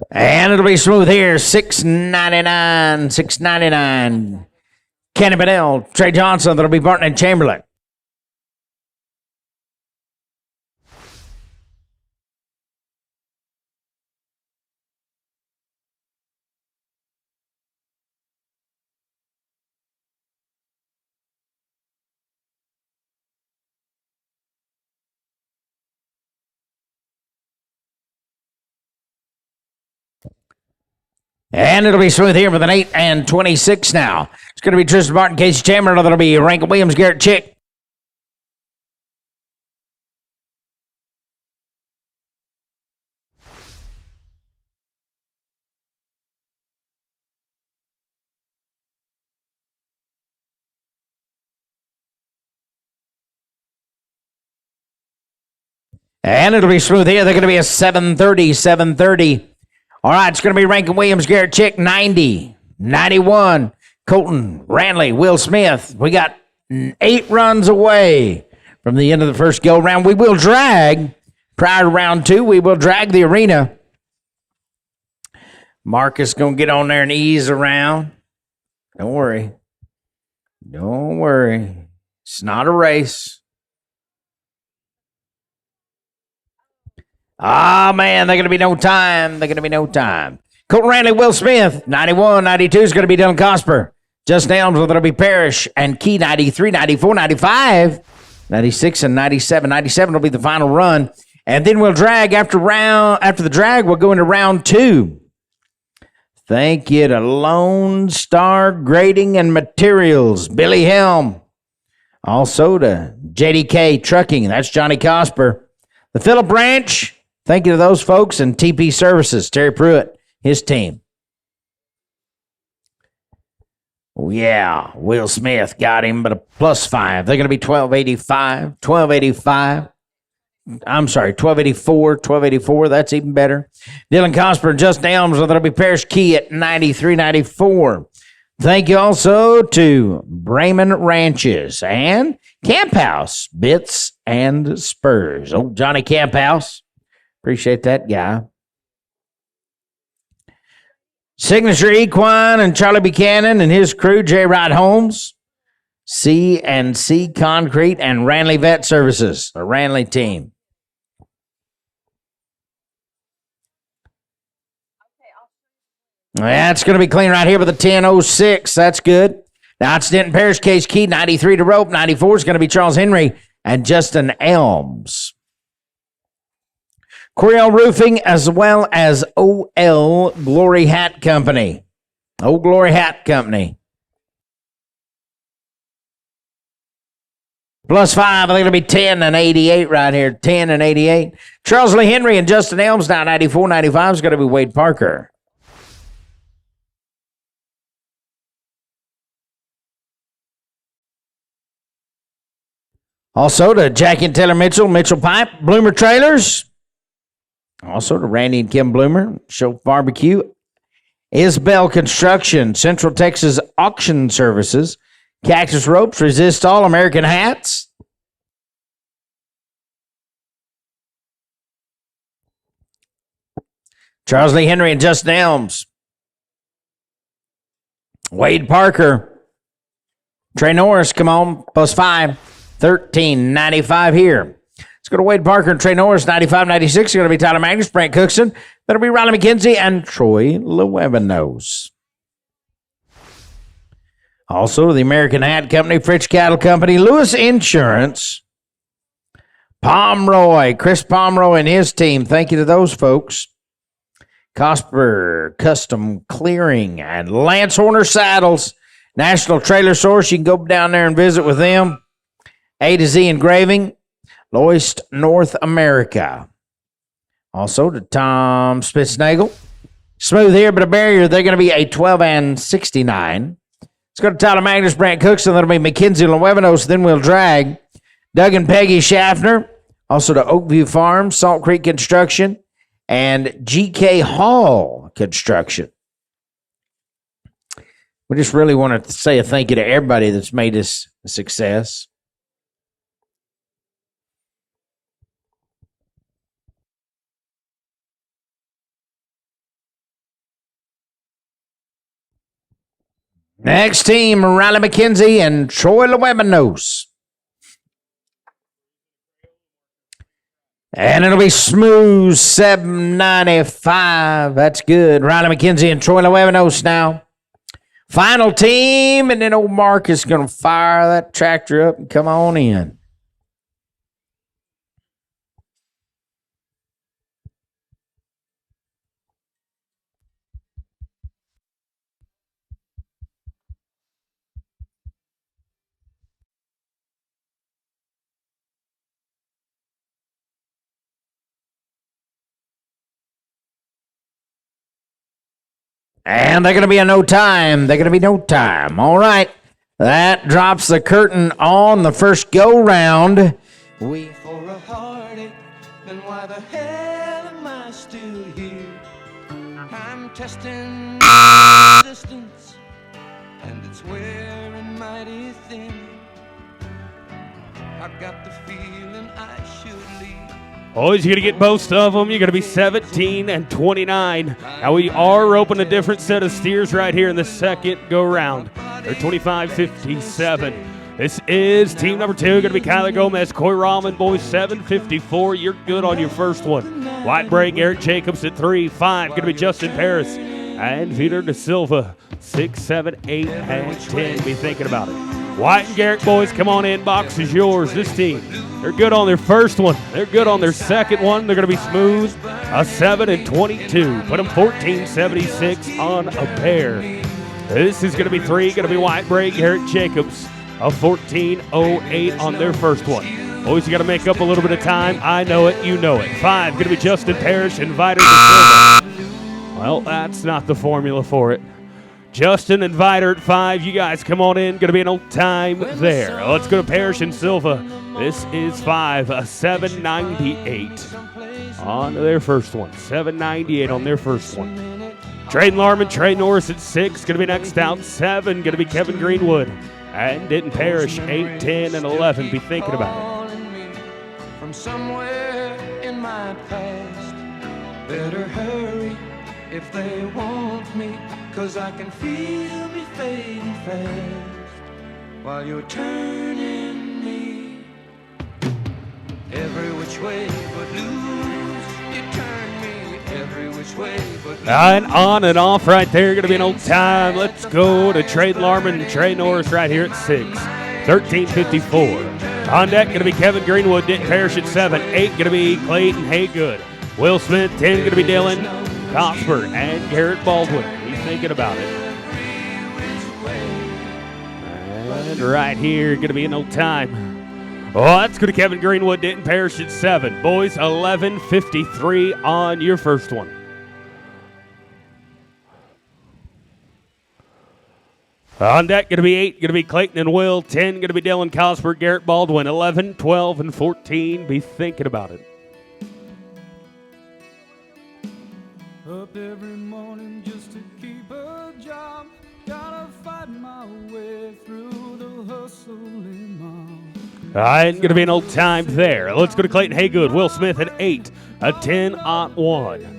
And it'll be smooth here, $6.99. Kenny Bennell, Trey Johnson, that'll be Barton and Chamberlain. And it'll be smooth here with an 8 and 26 now. It's going to be Tristan Barton, Casey Chamberlain. That'll be Rankin Williams, Garrett Chick. And it'll be smooth here. They're going to be a 7:30. All right, it's going to be Rankin Williams, Garrett Chick, 90, 91, Colton, Ranley, Will Smith. We got 8 runs away from the end of the first go round. We will drag, prior to round 2, we will drag the arena. Marcus going to get on there and ease around. Don't worry. Don't worry. It's not a race. Ah, man, they're going to be no time. They're going to be no time. Colton Ranley, Will Smith, 91, 92 is going to be Dylan Cosper. Justin Elms, it'll be Parrish and Key, 93, 94, 95, 96, and 97. 97 will be the final run. And then we'll drag after the drag, we'll go into round 2. Thank you to Lone Star Grading and Materials, Billy Helm. Also to JDK Trucking, that's Johnny Cosper. The Phillip Ranch, thank you to those folks, and TP Services, Terry Pruitt, his team. Oh, yeah, Will Smith got him, but a +5. They're going to be 1285. I'm sorry, 1284. That's even better. Dylan Cosper and Justin Elms, that'll be Parrish Key at 93, 94. Thank you also to Brayman Ranches and Camp House, Bits and Spurs. Oh, Johnny Camp House. Appreciate that guy. Signature Equine and Charlie Buchanan and his crew, J. Rod Holmes, C&C Concrete, and Ranley Vet Services, the Ranley team. That's going to be clean right here with a 10.06. That's good. Now it's Denton Parrish, Case Key, 93 to rope. 94 is going to be Charles Henry and Justin Elms. Coriel Roofing as well as OL Glory Hat Company. Old Glory Hat Company. Plus 5, they're going to be 10 and 88 right here. 10 and 88. Charles Lee Henry and Justin Elms now 94. 95 is going to be Wade Parker. Also to Jackie and Taylor Mitchell, Mitchell Pipe, Bloomer Trailers. Also to Randy and Kim Bloomer, Show Barbecue, Isbell Construction, Central Texas Auction Services, Cactus Ropes, Resist All, American Hats. Charles Lee Henry and Justin Elms. Wade Parker. Trey Norris, come on, plus 5. 13.95 here. Let's go to Wade Parker and Trey Norris. 95.96 is going to be Tyler Magnus, Brent Cookson. That'll be Riley McKenzie and Troy Lewebenos. Also, the American Hat Company, Fritz Cattle Company, Lewis Insurance, Pomeroy, Chris Pomeroy and his team. Thank you to those folks. Cosper Custom Clearing and Lance Horner Saddles, National Trailer Source. You can go down there and visit with them. A to Z Engraving, Loist North America. Also to Tom Spitznagel. Smooth here, but a barrier. They're going to be a 12 and 69. Let's go to Tyler Magnus, Brant Cookson. That'll be Mackenzie Lewebenos. Then we'll drag Doug and Peggy Schaffner. Also to Oakview Farms, Salt Creek Construction, and GK Hall Construction. We just really want to say a thank you to everybody that's made this a success. Next team, Riley McKenzie and Troy Lewebenos. And it'll be smooth 795. That's good. Riley McKenzie and Troy Lewebenos now. Final team, and then old Mark is going to fire that tractor up and come on in. And they're going to be a no time. They're going to be no time. All right. That drops the curtain on the first go round. For a heartache, then why the hell am I still here? I'm testing distance, and it's wearing mighty thin. I've got the feeling I should leave. Oh, he's going to get most of them. You're going to be 17 and 29. Now, we are roping a different set of steers right here in the second go-round. They're 25-57. This is team number 2. Going to be Kyler Gomez, Coy Ramen Boys, 754. You're good on your first one. White break, Eric Jacobs at 3. 5. Going to be Justin Paris and Vitor Da Silva, 6, 7, 8, and 10. Be thinking about it. White and Garrett boys, come on in. Box is yours. This team, they're good on their first one. They're good on their second one. They're going to be smooth. A 7 and 22. Put them 14.76 on a pair. This is going to be 3. Going to be White break, Garrett Jacobs. A 14.08 on their first one. Boys, you got to make up a little bit of time. I know it. You know it. 5. Going to be Justin Parrish and Vitor Da Silva. Well, that's not the formula for it. Justin and Vitor at 5. You guys come on in. Going to be an old time there. Let's go to Parrish and Silva. This is 5. A 7.98 on their first one. 7.98 on their first one. Trey Larman, Trey Norris at 6. Going to be next out. 7. Going to be Kevin Greenwood. And Denton Parrish, 8, 10, and 11. Be thinking about it. From somewhere in my past, better hurry if they want me, 'cause I can feel me fading fast while you're turning me every which way but loose. You turn me every which way but And on and off right there, going to be an old time. Let's go to Trey Larman and Trey Norris right here at 6. 13:54. On deck, going to be Kevin Greenwood, Denton Parrish at 7. 8, going to be Clayton Haygood. Will Smith, 10, going to be Dylan Cosper and Garrett Baldwin. He's thinking about it. And right here, going to be an old time. Oh, that's going to Kevin Greenwood, Denton Parrish at 7. Boys, 11:53 on your first one. On deck, going to be 8, going to be Clayton and Will. 10, going to be Dylan Cosper, Garrett Baldwin. 11, 12, and 14. Be thinking about it. Up every morning just to keep a job. Gotta fight my way through the hustle in my. Going to be an old time there. Let's go to Clayton Haygood, Will Smith at 8, a 10-1.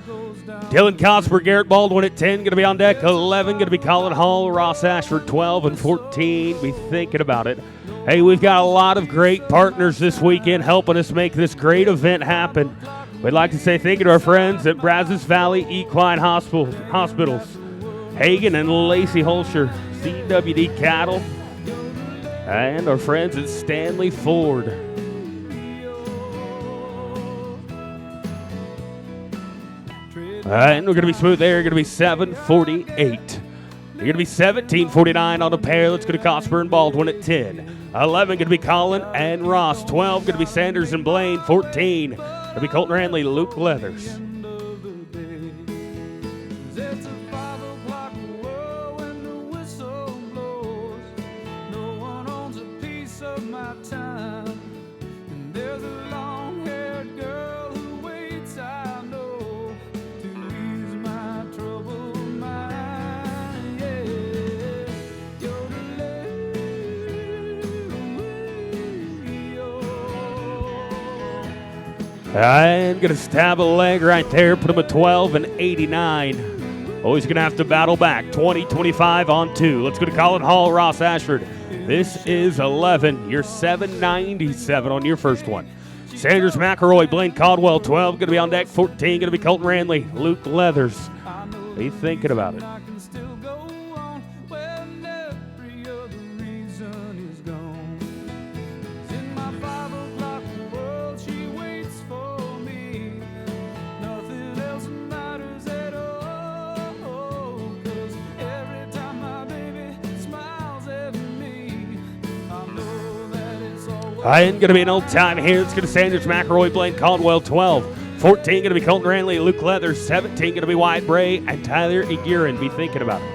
Dylan Cosper, Garrett Baldwin at 10, going to be on deck. 11, going to be Colin Hall, Ross Ashford, 12, and 14. Be thinking about it. Hey, we've got a lot of great partners this weekend helping us make this great event happen. We'd like to say thank you to our friends at Brazos Valley Equine Hospitals, Hagen and Lacey Holscher, CWD Cattle, and our friends at Stanley Ford. And we're going to be smooth there. Going to be 7:48. You're going to be 17:49 on the pair. Let's go to Cosper and Baldwin at 10. 11 going to be Colin and Ross. 12 going to be Sanders and Blaine. 14 going to be Colton Ranley, Luke Leathers. And going to stab a leg right there, put him at 12 and 89. Always going to have to battle back. 20-25 on 2. Let's go to Colin Hall, Ross Ashford. This is 11. You're 797 on your first one. Sanders McElroy, Blaine Caldwell, 12. Going to be on deck. 14. Going to be Colton Ranley, Luke Leathers. Be thinking about it. And going to be an old time here. It's going to Sanders McElroy, Blaine Caldwell, 12. 14 going to be Colton Ranley, Luke Leathers. 17 going to be Wyatt Bray and Tyler Eguerin. Be thinking about it.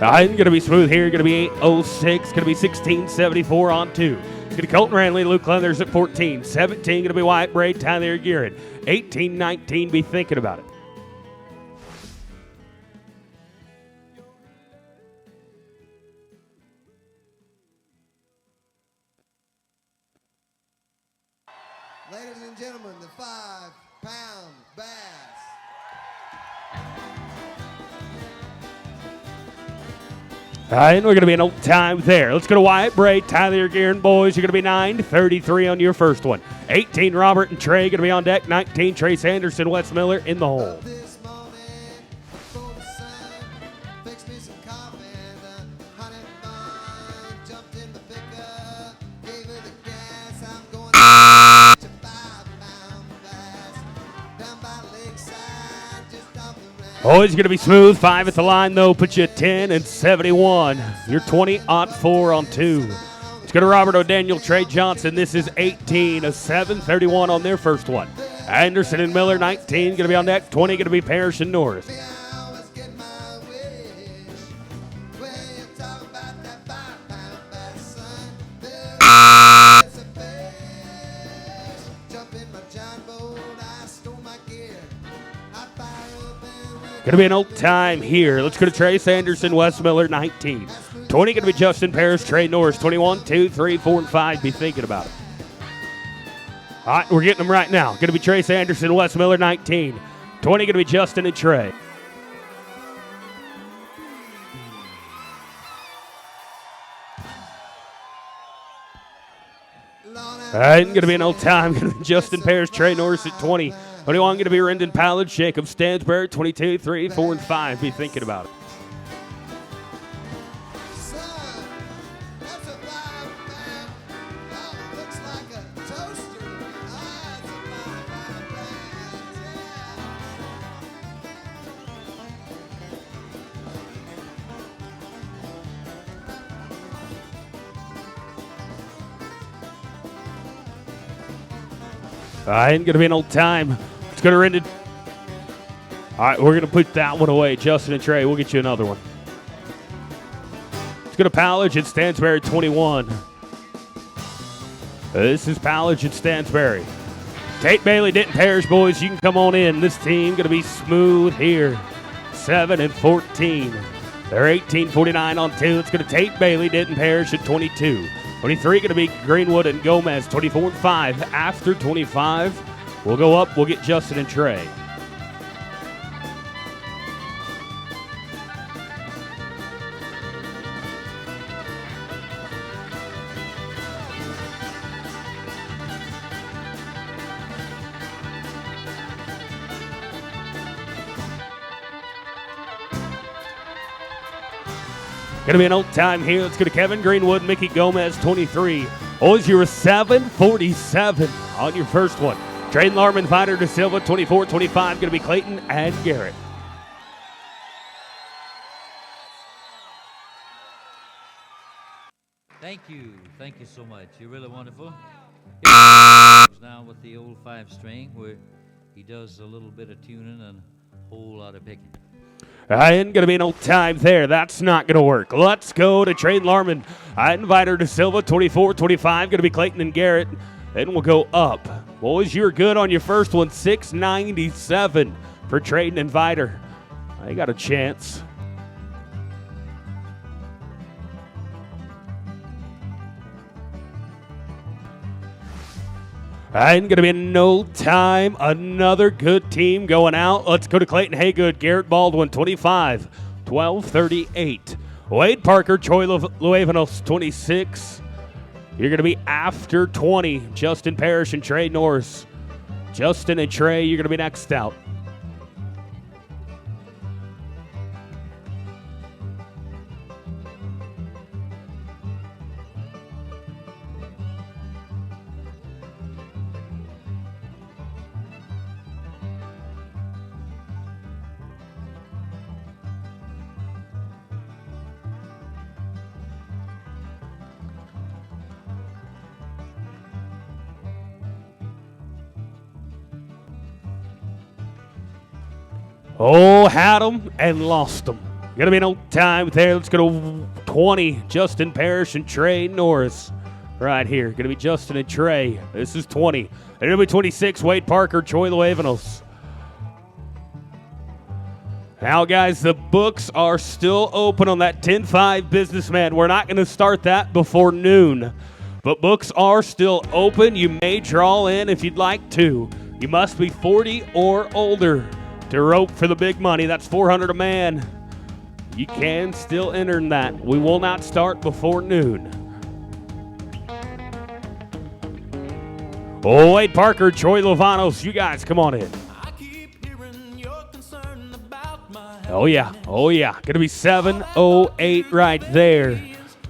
I'm going to be smooth here. Going to be 8:06. Going to be 16:74 on 2. Going to Colton Ranley, Luke Leathers at 14. 17 going to be Wyatt Bray, Tyler Eguerin. 18-19. Be thinking about it. Ladies and gentlemen, the 5-pound bass. And we're going to be an old time there. Let's go to Wyatt Bray, Tyler Eguerin, boys. You're going to be 9:33 on your first one. 18, Robert and Trey going to be on deck. 19, Trace Anderson, Wes Miller in the hole. This morning, before the sun, fix me some coffee and a honey bun. Jumped in the pickup, gave her the gas. I'm going to 5-pound bass down by Lakeside, just off the ranch. Always going to be smooth. 5 at the line, though. Put you at 10 and 71. You're 20-4 on 2. Let's go to Robert O'Daniel, Trey Johnson. This is 18, a 7:31 on their first one. Anderson and Miller, 19, going to be on deck. 20, going to be Parrish and Norris. I always get my wish. When you talk about that 5-pound bass, son, there's a fish. Jump in my John boat, I stole my gear. I fire up and we Going to be an old time here. Let's go to Trace Anderson, Wes Miller, 19. 20 going to be Justin Parrish, Trey Norris, 21, 2, 3, 4, and 5. Be thinking about it. All right, we're getting them right now. Going to be Trace Anderson, Wes Miller, 19. 20 going to be Justin and Trey. Going to be no time. Going to be Justin Parrish, Trey Norris at 20. 21 going to be Rendon Pallage, Jacob Stansberry, 22, 3, 4, and 5. Be thinking about it. Son, that's a vibe, man. Oh, it looks like a toaster. Ah, it's a vibe, Ain't going to be an old time. It's going to Rendon. All right, we're going to put that one away. Justin and Trey, we'll get you another one. It's going to Pallage and Stansberry, 21. This is Pallage and Stansberry. Tate Bailey, Denton Parish, boys, you can come on in. This team going to be smooth here. 7 and 14. They're 18-49 on 2. It's going to Tate Bailey, Denton Parish at 22. 23 going to be Greenwood and Gomez, 24 and 5. After 25, we'll go up. We'll get Justin and Trey. Going to be an old time here. Let's go to Kevin Greenwood, Mickey Gomez, 23. Boys, you were 7:47 on your first one. Traden Larman, Fighter De Silva, 24-25. Going to be Clayton and Garrett. Thank you so much. You're really wonderful. Now with the old 5-string where he does a little bit of tuning and a whole lot of picking. Ain't going to be an old time there. That's not going to work. Let's go to Traden Larman. I invite her to Silva, 24-25. Going to be Clayton and Garrett. Then we'll go up. Boys, you're good on your first one. 697 for Traden and Viter. I got a chance. Ain't going to be no time. Another good team going out. Let's go to Clayton Haygood, Garrett Baldwin, 25, 12:38. Wade Parker, Troy Luevanos, 26. You're going to be after 20. Justin Parrish and Trey Norris. Justin and Trey, you're going to be next out. Oh, had them and lost them. Gonna be no time there. Let's go to 20. Justin Parrish and Trey Norris. Right here. Gonna be Justin and Trey. This is 20. And it'll be 26. Wade Parker, Troy Luevanos. Now, guys, the books are still open on that 10-5 businessman. We're not going to start that before noon. But books are still open. You may draw in if you'd like to. You must be 40 or older to rope for the big money. That's $400 a man. You can still enter in that. We will not start before noon. Oh, Wade Parker, Troy Luevanos, you guys come on in. Oh, yeah. Oh, yeah. Going to be 7:08 right there.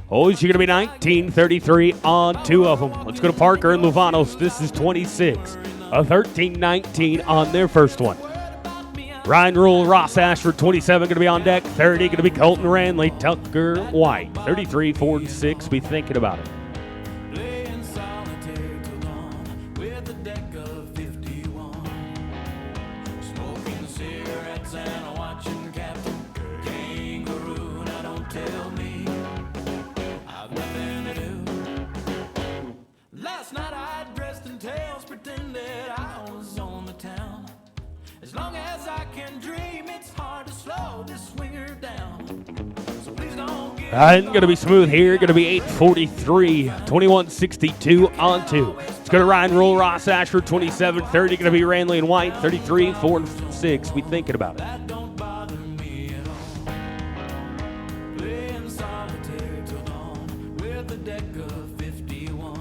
Oh, you're going to be 19:33 on two of them. Let's go to Parker and Luevanos. This is 26. A 13:19 on their first one. Ryan Rule, Ross Ashford, 27, going to be on deck. 30, going to be Colton Ranley, Tucker White. 33, 4, and 6. Be thinking about it. Playing solitaire till dawn with a deck of 51. Smoking cigarettes and watching Captain Kangaroo. Now don't tell me I've nothing to do. Last night I dressed in tails, pretended I was on the town. As long as I can dream, it's hard to slow this swinger down. So please don't get And going to be smooth here. Going to be 8:43, 21:62 on two. It's going to Ryan Rule, Ross Ashford, 27, 30. Going to be Ranley and White, 33, 4, and 6. Be thinking about it. that don't bother me at all. Playing solitaire till dawn with a deck of 51.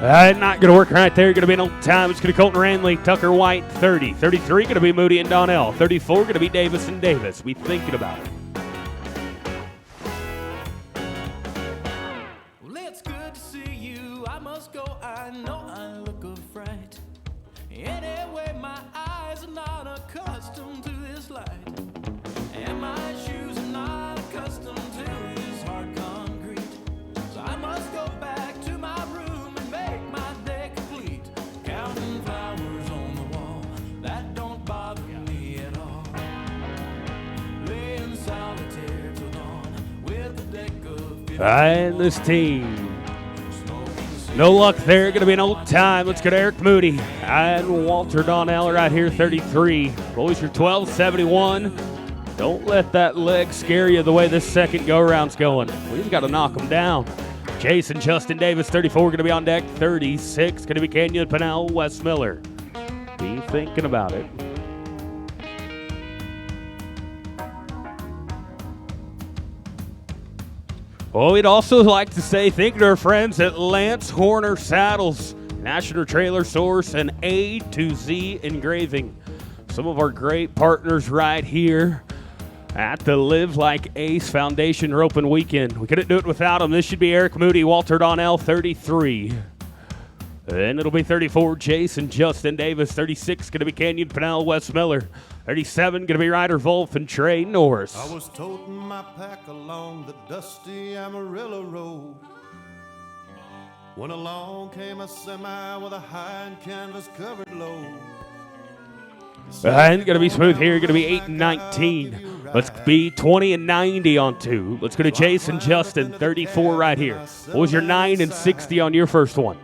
Not going to work right there. Going to be an old time. It's going to Colton Ranley, Tucker White, 30. 33 going to be Moody and Donnell. 34 going to be Davis and Davis. Be thinking about it. Well, it's good to see you. I must go. I know I look a fright. Anyway, my eyes are not accustomed to this light. And my shoes are not accustomed to this hard concrete. So I must go back to my room and make my day complete. Counting flowers on the wall, that don't bother me at all. Laying solitaire till dawn with a deck of 50 And this team. No luck there. Going to be an old time. Let's go to Eric Moody and Walter Donnell right here, 33. Boys, you're 12-71. Don't let that leg scare you the way this second go-around's going. We've got to knock them down. Jason Justin Davis, 34, going to be on deck. 36, going to be Kenyon Pennell, Wes Miller. Be thinking about it. Well, we'd also like to say thank you to our friends at Lance Horner Saddles, National Trailer Source, and A to Z Engraving. Some of our great partners right here at the Live Like Ace Foundation Roping Weekend. We couldn't do it without them. This should be Eric Moody, Walter Donnell, 33. Then it'll be 34, Jason Justin Davis. 36, going to be Kenyon Pennell, Wes Miller. 37, going to be Ryder Wolf and Trey Norris. I was toting my pack along the dusty Amarillo Road when along came a semi with a high and canvas covered load. And going to be smooth here, going to be 8 and 19. Let's be 20 and 90 on two. Let's go to Jason Justin, 34 right here. What was your 9 and 60 on your first one?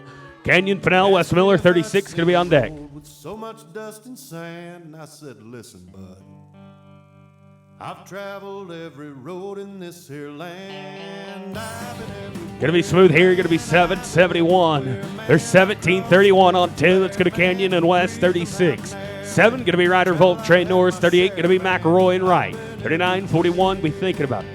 Kenyon Pennell, Wes Miller, 36, going to be on deck. With so much dust and sand, I said, listen, bud, I've traveled every road in this here land. I've been everywhere. Going to be smooth here, going to be 7-71. There's 17-31 on two. Let's go to Kenyon and Wes, 36. 7 going to be Ryder Volt, Trey Norris. 38 going to be McElroy and Wright. 39-41, be thinking about it.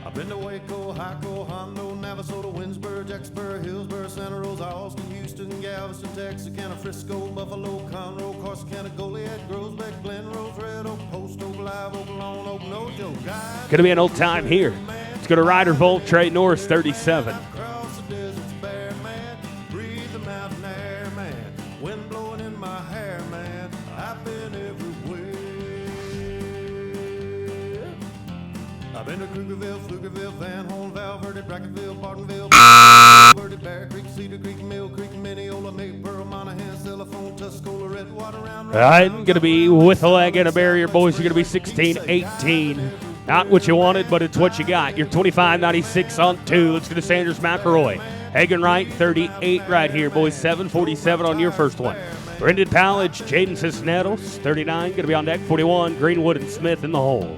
I've been to Waco, Hyco, Hondo, Navasota, Winsburg, Jacksboro, Hillsboro, Santa Rosa, Austin, Houston, Galveston, Texarkana, Frisco, Buffalo, Conroe, Corsicana, Goliad, Groesbeck, Glen Rose, Red Oak, Post Oak, Live Oak, Lone Oak, No Joke. Going to be an old time here. Let's go to Ryder Volt, Trey Norris, 37. Across the deserts bare, man. Breathe the mountain air, man. Wind blowing in my hair, man. I've been everywhere. I've been to Krugerville, Pflugerville, Van Horn, Val Verde, Brackenville, Bartonville, Verde, Bear Creek, Cedar Creek, Mill Creek, Mineola, Maypearl, Monaghan, Telephone, Tuscola, Redwater, Round. I'm going to be with a leg and a barrier, boys. You're going to be 16-18. Not what you wanted, but it's what you got. You're 25-96 on two. Let's go to Sanders McElroy. Hagen Wright, 38 right here, boys. 7-47 on your first one. Brendan Pallage, Jaden Cisneros, 39. Going to be on deck. 41, Greenwood and Smith in the hole.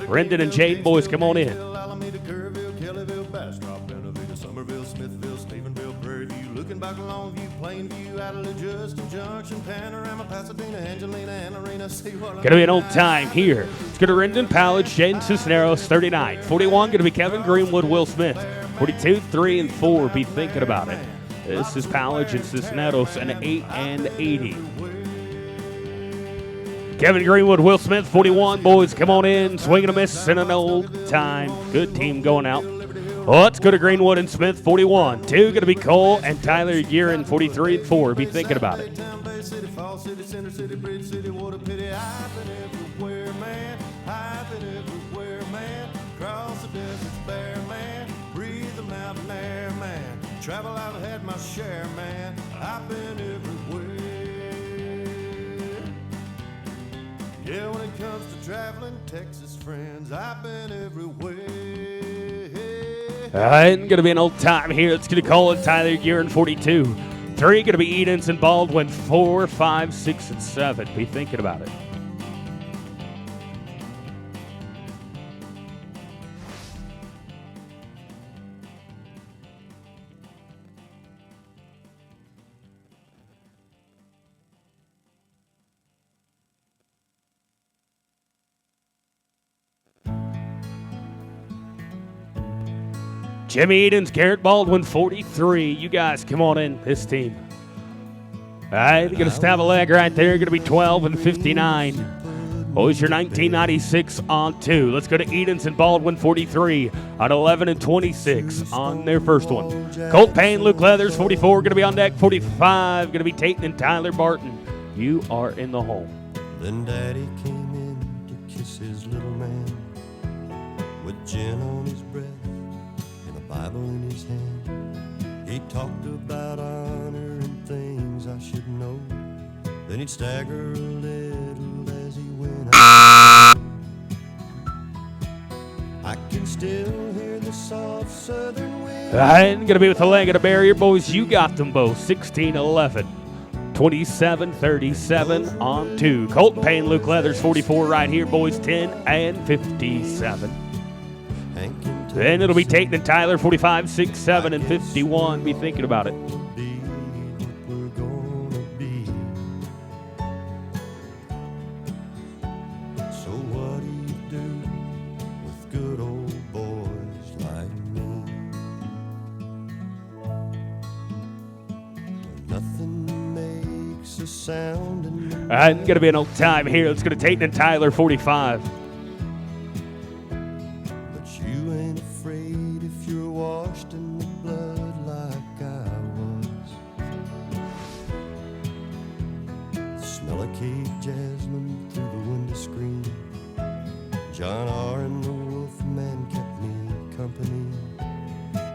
Brendan and Jaden, boys, come on in. Alameda, Kerrville, Kellyville, Bastrop, Benavida, Somerville, Smithville, Stephenville, Prairie View, looking back Longview, Plainview, Adelaide, Justin Junction, Panorama, Pasadena, Angelina, Anna Arena, see what Going to be an old time here. Let's go to Brendan Pallage, Jaden Cisneros, 39. 41, going to be Kevin Greenwood, Will Smith. 42, 3, and 4, be thinking about it. This is Pallage and Cisneros, an 8 and 80. Kevin Greenwood, Will Smith, 41. Boys, come on in. Swing and a miss and an old time. Good team going out. Let's go to Greenwood and Smith, 41. 2 going to be Cole and Tyler Guerin, 43 and 4. Be thinking about it. City, Fall City, Center City, Bridge City, what a pity. I've been everywhere, man. I've been everywhere, man. Cross the deserts bare, man. Breathe the mountain air, man. Travel, I've had my share, man. I've been everywhere. Yeah, when it comes to traveling, Texas friends, I've been everywhere. Going to be an old time here. It's going to call it Tyler Guerin, 42. 3 going to be Edens and Baldwin, 4, 5, 6, and 7. Be thinking about it. Jimmy Edens, Garrett Baldwin, 43. You guys, come on in, this team. All right, they're going to stab a leg right there. Going to be 12 and 59. Boys, your 1996 on 2. Let's go to Edens and Baldwin, 43 on 11 and 26 on their first one. Colt Payne, Luke Leathers, 44, going to be on deck. 45, going to be Tayton and Tyler Barton. You are in the hole. Then Daddy came in to kiss his little man with gin on his breath and a Bible in his hand. He talked about honor and things I should know. Then he'd stagger a little as he went out. I can still hear the soft southern wind. I'm going to be with the leg of the barrier, boys. You got them both, 16-11. 27-37 on 2. Colton Payne, Luke Leathers, 44 right here, boys, 10 and 57. Then it'll be Tayton and Tyler, 45, 6, 7, and 51. Be thinking about it. Be what we're gonna be. So what do you do with good old boys like me? When nothing makes a sound in the I'm going to be an old time here. Let's go to Tayton and Tyler, 45. but you ain't afraid if you're washed in the blood like I was. The smell of cake jasmine through the window screen. John R. and the Wolfman kept me company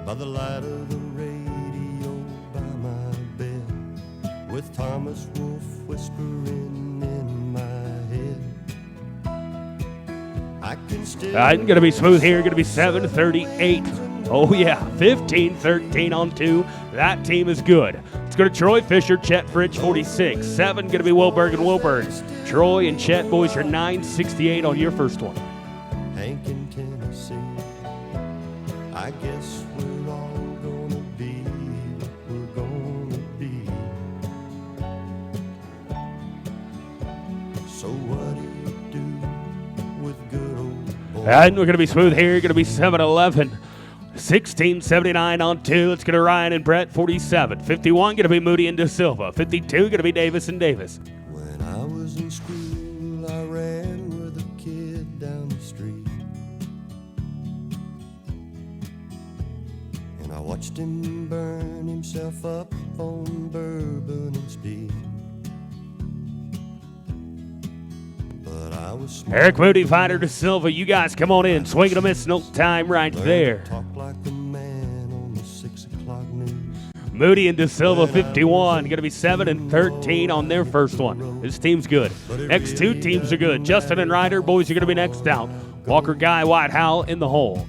by the light of the radio by my bed, with Thomas Wolfe whispering in my head. I can still I'm going to be smooth here. Going to be 7-38. Oh, yeah. 15-13 on 2. That team is good. Let's go to Troy Fisher, Chet Fritch, 46. 7 going to be Wilberg and Wilburn. Troy and Chet, boys, you're 968 on your first one. Hank in Tennessee. I guess we're all gonna be what we're gonna be. So what do you do with good old boys? And we're going to be smooth here. Going to be 7-11. 16-79 on 2. Let's go to Ryan and Brett, 47. 51 going to be Moody and De Silva. 52 going to be Davis and Davis. When I was in school, I ran with a kid down the street, and I watched him burn himself up on bourbon and speed. But I was Eric Moody, Fighter De Silva. You guys come on in. Swing and a miss. No time right there. Talk like a man on the 6 o'clock news. Moody and De Silva, 51. Going to be 7 and 13 on their first one. This team's good. Next two teams are good. Justin and Ryder, boys, are going to be next out. Walker, Guy, White, Howell in the hole.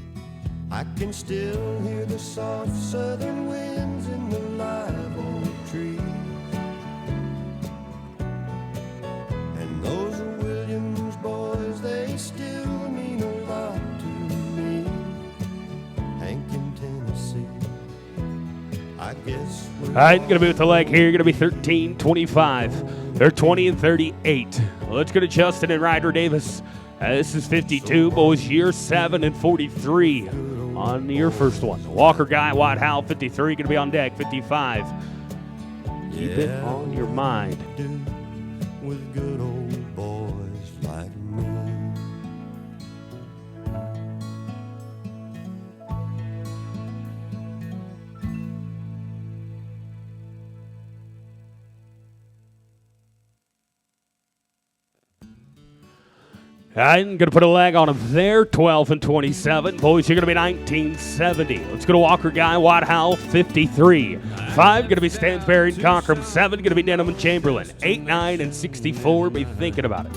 I can still hear the soft southern winds in the live oak trees. And those Williams boys, they still mean a lot to me. Hank in Tennessee, I guess we're All right, going to be with the leg here. Going to be 13-25. They're 20 and 38. Let's go to Justin and Ryder Davis. This is 52. Boys, year 7 and 43 on your first one. Walker, Guy, White, Howell, 53. Going to be on deck, 55. Keep it on your mind. do with good old boys like me. I'm going to put a leg on them there, 12 and 27. Boys, you're going to be 1970. Let's go to Walker, Guy, White, Howell, 53. 5 going to be Stansberry and Cockrum. 7 going to be Denham and Chamberlain. 8, 9, and 64. Be thinking about it.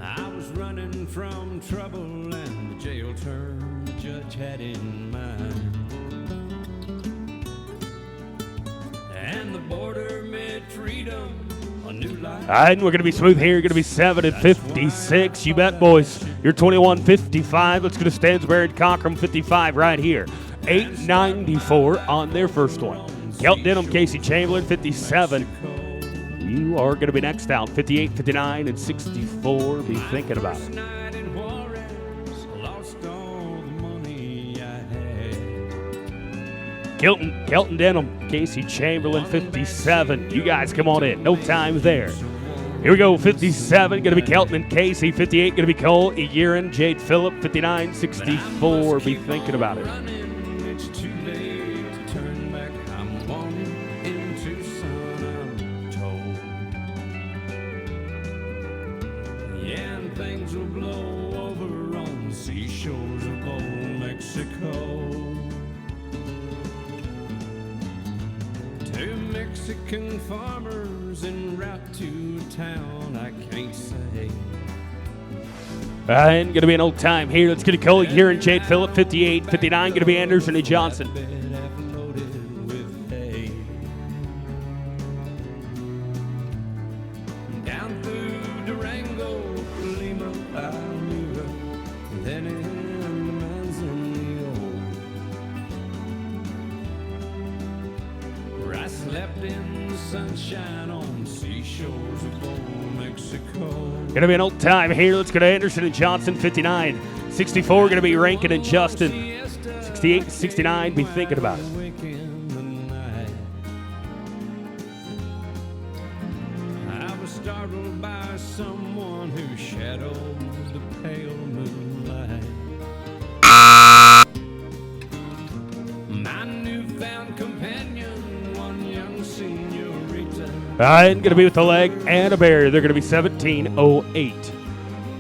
I was running from trouble and the jail term the judge had in mind. And the border meant freedom, a new life. And we're going to be smooth here. Going to be 7 and 56. You bet, boys. You're 21-55. Let's go to Stansberry and Cockrum, 55 right here. 894 on their first one. Kelt Denham, Casey Chamberlain, 57. You are going to be next out. 58, 59, and 64. Be thinking about it. Night in Juarez, lost all Kelton Denham, Casey Chamberlain, 57. You guys come on in. No time there. Here we go, 57, going to be Kelton and Casey. 58, going to be Cole, Egerin, Jade Phillip. 59, 64. Be thinking about it. It's too late to turn back. I'm walking into sun, I'm told. Yeah, and things will blow over on the seashores of old Mexico. Two Mexican farmers en route to a town I can't say. And going to be an old time here. Let's get a Cole here and Jade Phillip, 58. 59, going to be Anderson and Johnson. Bed half loaded with hay. Down through Durango, Lima, Almira, then in Manzanillo, where I slept in the sunshine on seashores of old Mexico. Going to be an old time here. Let's go to Anderson and Johnson, 59. 64, going to be Rankin and Justin. 68, 69, be thinking about it. Awake in the night. I was startled by someone who shadowed the pale moonlight. My newfound companion, one young senorita. And going to be with the leg and a barrier. They're going to be 17.08.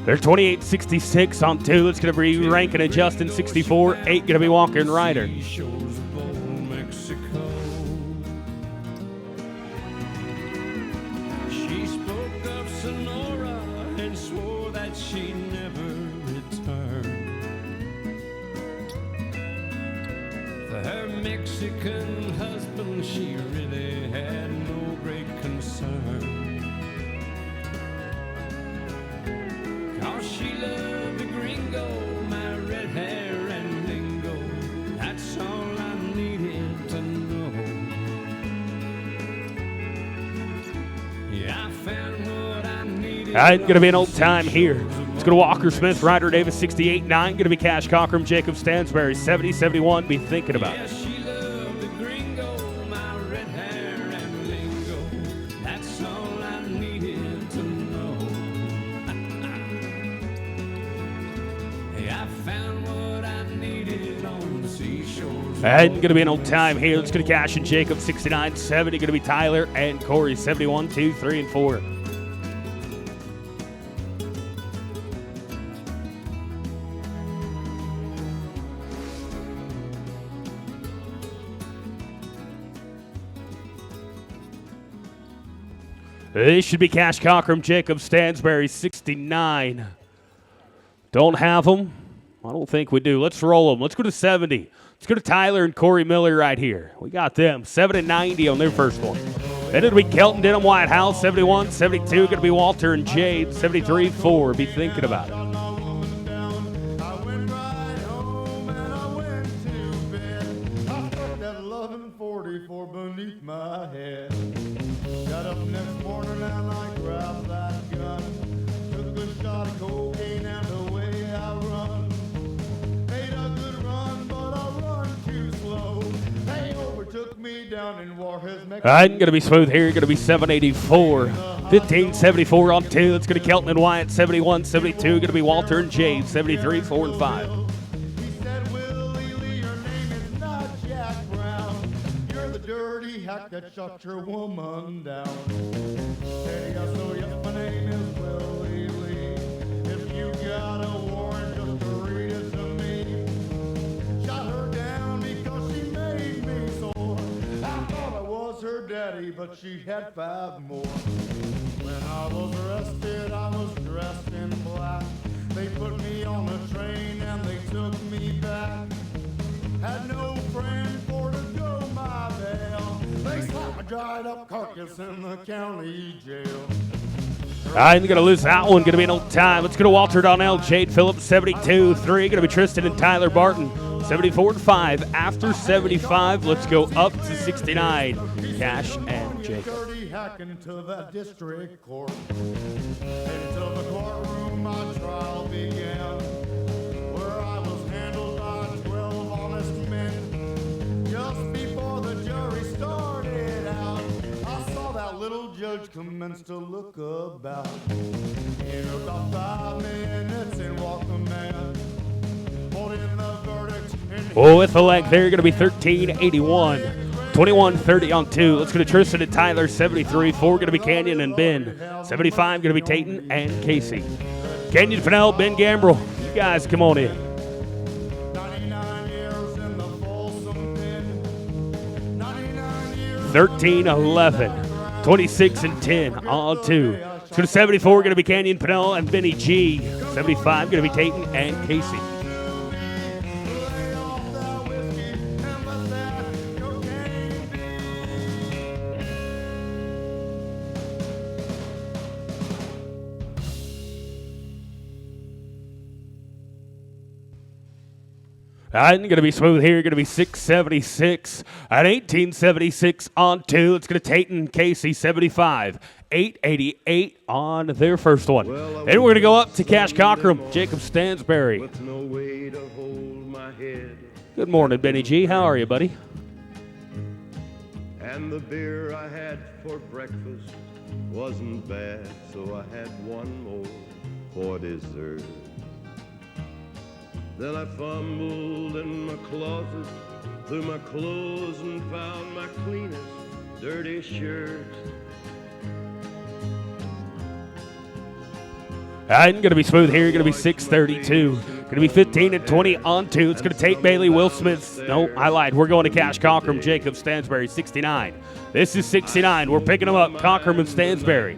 They're 28.66 on 2. It's going to be Rankin and Justin, 64. 8 going to be Walker and Ryder. Shores of old Mexico. She spoke of Sonora and swore that she'd never return. For her Mexican husband, she really had no great concern. 'Cause she loved the gringo, my red hair and lingo. That's all I needed to know. Yeah, I found what I needed. All right, going to be an old time here. Let's go to Walker Smith, Ryder Davis, 68.9. Going to be Cash Cockrum, Jacob Stansberry, 70.71. Be thinking about Yeah, it. she loved the gringo, my red hair and lingo. That's all I needed to know. Yeah, I found what I needed on the seashores. And going to be an old time here. Let's go to Cash and Jacob, 69.70. Going to be Tyler and Corey, 71, 2, 3, and 4. This should be Cash Cockrum, Jacob Stansberry, 69. Don't have them? I don't think we do. Let's roll them. Let's go to 70. Let's go to Tyler and Corey Miller right here. We got them. 7 and 90 on their first one. Then it'll be Kelton Denham Whitehouse, 71, 72. Going to be Walter and Jade, 73, 4. Be thinking about it. I went right home and I went to bed. I put that 1144 beneath my head. Got up next morning and I grabbed that gun. Took a shot of cocaine and away I run. Made a good run, but I run too slow. They overtook me down in Juarez, Mexico. All right, going to be smooth here. Going to be 784. 1574 on 2. Let's go to Kelton and Wyatt, 71, 72. Going to be Walter and Jade, 73, 4, and 5. He said, Willie Lee, your name is not Jack Brown. You're the dirty hack that shot your woman down. Said, yeah, so yes, my name is Willie Lee. If you got a warrant, just to read it to me. Shot her down because she made me sore. I thought I was her daddy, but she had 5 more. When I was arrested, I was dressed in black. They put me on a train and they took me back. Had no friend for to go my bail. They slapped my dried up carcass in the county jail. I'm going to lose that one. Going to be an old time. Let's go to Walter Donnell, Jade Phillips, 72, 3. Going to be Tristan and Tyler Barton, 74 and 5. After 75, let's go up to 69. Cash and Jacob. Dirty hack into that district court. Into the courtroom, my trial began. Where I was handled by 12 honest men. Just before judge commenced to look about. In about 5 minutes and walked the man. Put in the verdict and Oh, with the leg there, going to be 1381. 21-30 on 2. Let's go to Tristan and Tyler, 73. 4 going to be Canyon and Ben. 75 going to be Tayton and Casey. Canyon Fennell, Ben Gambrel. You guys come on in. 99 years in the Folsom Pen. 99 years 13-11. 26 and 10 on 2. Let's go to 74 going to be Canyon Fennell and Benny G. 75 going to be Tayton and Casey. off the whiskey and the sad cocaine. Going to be smooth here. Going to be 676 at 1876 on 2. It's going to Tayton Casey 75. 888 on their first one. And we're going to go up to Cash Cockrum, Jacob Stansberry. With no way to hold my head. Good morning, Benny G. How are you, buddy? And the beer I had for breakfast wasn't bad, so I had one more for dessert. Then I fumbled in my closet through my clothes and found my cleanest dirty shirt. I'm going to be smooth here. Going to be 632. Going to be 15 and 20 on 2. It's going to Tate Bailey, Will Smith. No, I lied. We're going to Cash Cockrum, Jacob Stansberry, 69. This is 69. We're picking them up, Cockrum and Stansberry.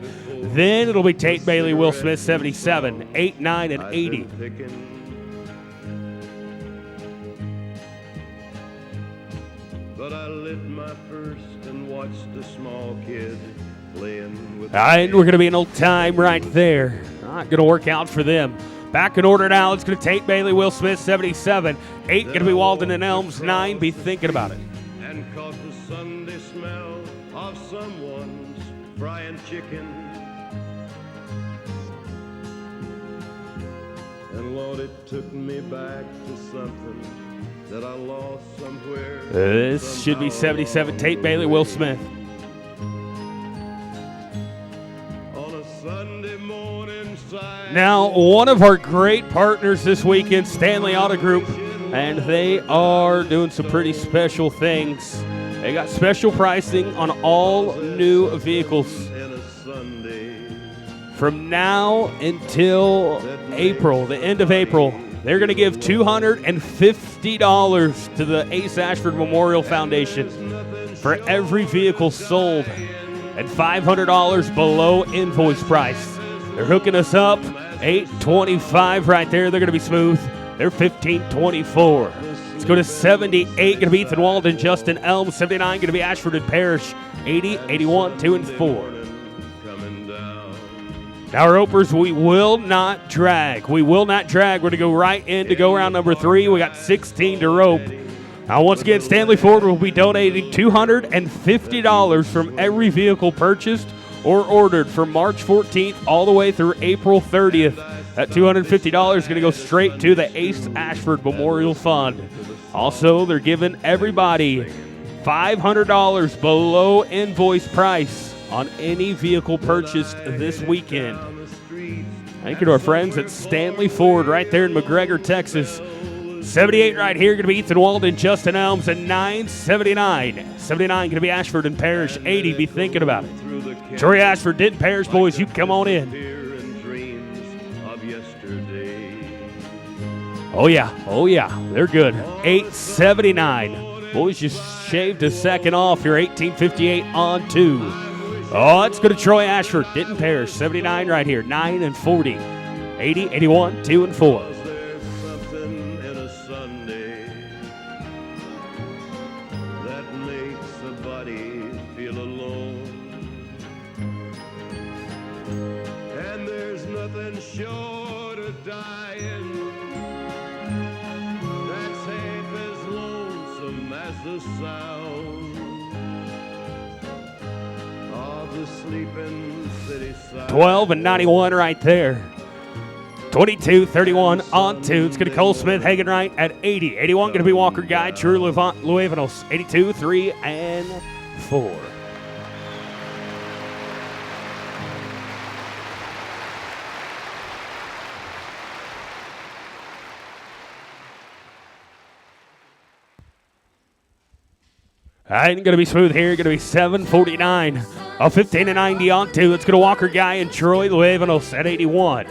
Then it'll be Tate Bailey, Will Smith, 77, 8, 9, and 80. But I lit my first and watched a small kid playing with. And we're going to be an old time right there. Not going to work out for them. Back in order now. It's going to Tate Bailey, Will Smith, 77. 8 going to be Walden and Elms. 9, be thinking about it. And caught the Sunday smell of someone's frying chicken. And Lord, it took me back to something that I lost somewhere. This should be 77. Tate Bailey, Will Smith. On a Sunday morning side. Now, one of our great partners this weekend, Stanley Auto Group, and they are doing some pretty special things. They got special pricing on all new vehicles. In a Sunday. From now until April, the end of April, they're going to give $250 to the Ace Ashford Memorial Foundation for every vehicle sold at $500 below invoice price. They're hooking us up, $825 right there. They're going to be smooth. They're $1524. Let's go to 78, going to be Ethan Walden, Justin Elms. 79, going to be Ashford and Parrish. 80, 81, 2 and 4. Now, ropers, we will not drag. We will not drag. We're going to go right into go round number 3. We got 16 to rope. Now, once again, Stanley Ford will be donating $250 from every vehicle purchased or ordered from March 14th all the way through April 30th. That $250 is going to go straight to the Ace Ashford Memorial Fund. Also, they're giving everybody $500 below invoice price on any vehicle purchased this weekend. Thank you to our friends at Stanley Ford right there in McGregor, Texas. 78 right here going to be Ethan Walden, Justin Elms, and 979. 79 going to be Ashford and Parrish. 80, be thinking about it. Troy Ashford, Denton Parrish, boys, you come on in. Oh yeah, they're good. 879. Boys, you shaved a second off. You're 1858 on 2. Oh, let's go to Troy Ashford, Denton Parrish, 79 right here, 9 and 40. 80, 81, 2 and 4. There's something in a Sunday that makes a body feel alone. And there's nothing short of dying that's half as lonesome as the sound of the sleeping city side. 12 and 91 right there. 22, 31 on 2. It's going to Cole Smith, Hagen right at 80. 81 going to be Walker Guide, True Luevanos. 82, 3 and 4. Ain't going to be smooth here. Going to be 7:49. A 15 and 90 on 2. Let's go to Walker Guy and Troy Luevanos at 81.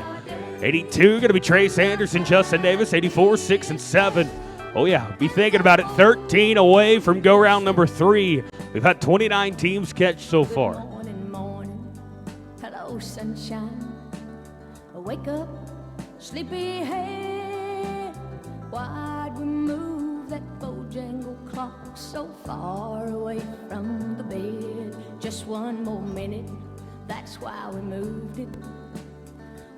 82 going to be Trace Anderson, Justin Davis, 84, 6 and 7. Oh yeah, be thinking about it. 13 away from go round number 3. We've had 29 teams catch so far. Morning, morning. Hello, sunshine. Wake up, sleepyhead. Why'd we move that Bojangle clock so far away from the bed? Just one more minute, that's why we moved it.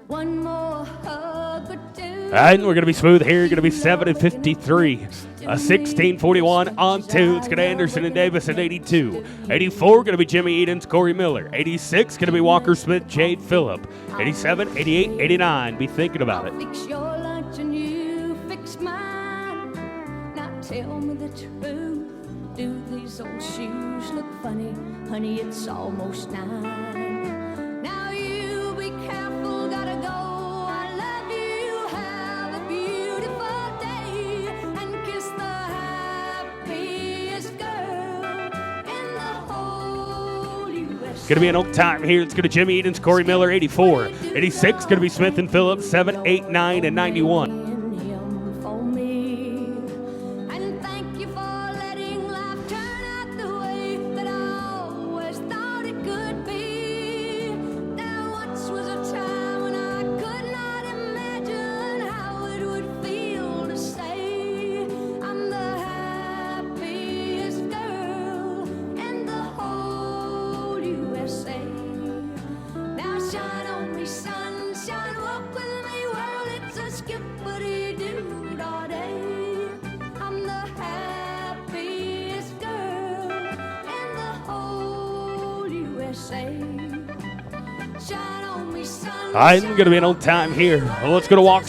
One more hug or two. And we're going to be smooth here. Going to be 7 and 53. A 16:41 on 2. It's going to Anderson and Davis at 82. 84 going to be Jimmy Edens, Corey Miller. 86 going to be Walker Smith, Jade Phillip. 87, 88, 89. Be thinking about it. Fix your lunch and you fix mine. Now tell me the truth. Do these old shoes look funny? Honey, it's almost 9. Now you be careful, gotta go. I love you. Have a beautiful day and kiss the happiest girl in the whole US. Going to be an old time here. It's going to Jimmy Edens, Corey Miller, 84. 86 going to be Smith and Phillips, 7, 8, 9, and 91. Him for me. And thank you for letting life turn out the way that I always thought it could be. There once was a time when I could not imagine how it would feel to say I'm the happiest girl in the whole USA. Now shine on me, sunshine, walk with me, well, it's a skippity-doo all day. I'm the happiest girl in the whole USA. Shine on me, sunshine. I'm going to be an old time here. Well, let's go to Walker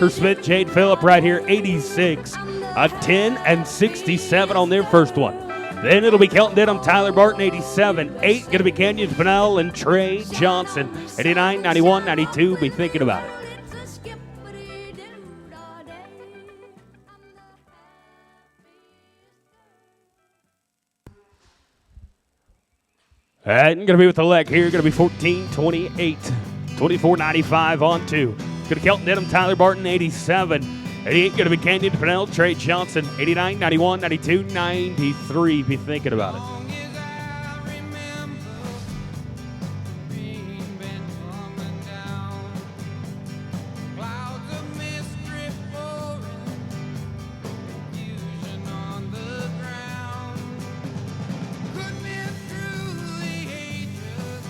Smith, Jade Phillip right here, 86. A 10 and 67 on their first one. Then it'll be Kelton Denham, Tyler Barton, 87. 8 going to be Kenyon Pennell and Trey Johnson, 89, 91, 92. Be thinking about it. It's a skippity-doo all day. And going to be with the leg here. Going to be 14, 28, 24, 95 on 2. Going to Kelton Denham, Tyler Barton, 87. 88 going to be Kenyon Pennell, Trey Johnson, 89, 91, 92, 93. Be thinking about it. Long as I remember, rain been coming down, clouds of mist drift pouring, confusion on the ground. Put me through the ages,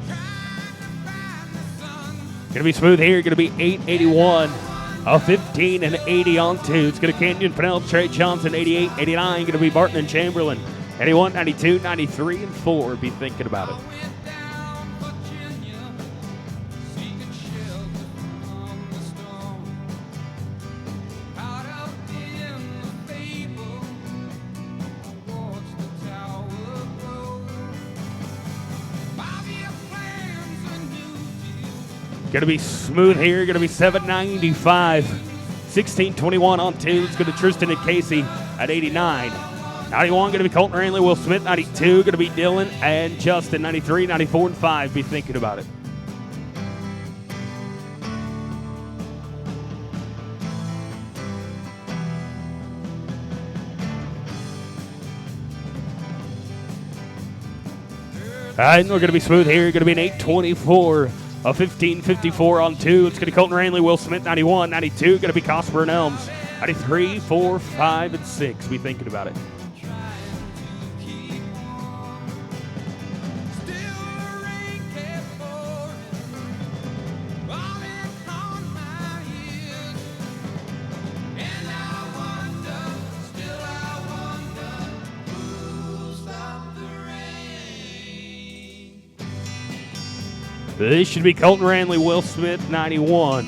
trying to find the sun. Going to be smooth here. Going to be 881. A 15 and 80 on 2. It's going to Kenyon Pennell, Trey Johnson, 88, 89. Going to be Barton and Chamberlain, 81, 92, 93, and 4. Be thinking about it. Went down Virginia, seeking shelter from the storm. Out of dim the fable, I watched the tower grow. 5-year plans and new deals. Going to be smooth here. Going to be 795. 1621 on 2. It's going to Tristan and Casey at 89. 91 going to be Colton Ranley, Will Smith. 92 going to be Dylan and Justin. 93, 94, and 5. Be thinking about it. And we're going to be smooth here. Going to be an 824. A 1554 on 2. It's going to Colton Ranley, Will Smith, 91, 92. Going to be Cosper and Elms, 93, 4, 5, and 6. Be thinking about it. This should be Colton Ranley, Will Smith, 91.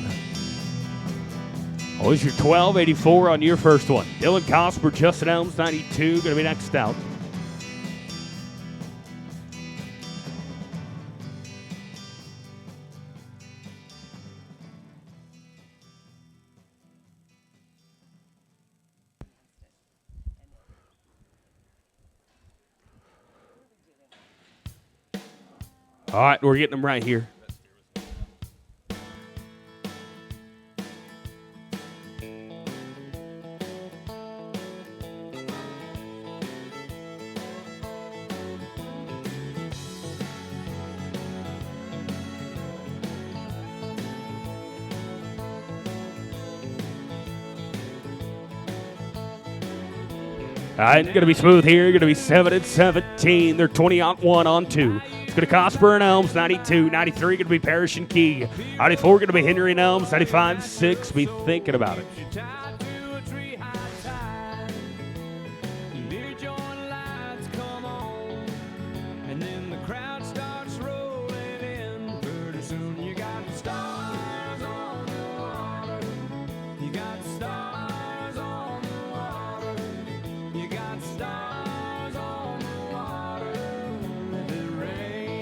Oh, it's your 1284 on your first one. Dylan Cosper, Justin Elms, 92. Going to be next out. All right, we're getting them right here. All right, going to be smooth here. Going to be 7 and 17. They're 20 on 1 on 2. It's going to Cosper and Elms, 92. 93 going to be Parrish and Key. 94 going to be Henry and Elms. 95, 6. Be thinking about it. Tied to a tree high tide. Beer joint lights come on, and then the crowd starts rolling in. Pretty soon you got stars on the water. You got stars on the water. You got stars on the water. If it rains.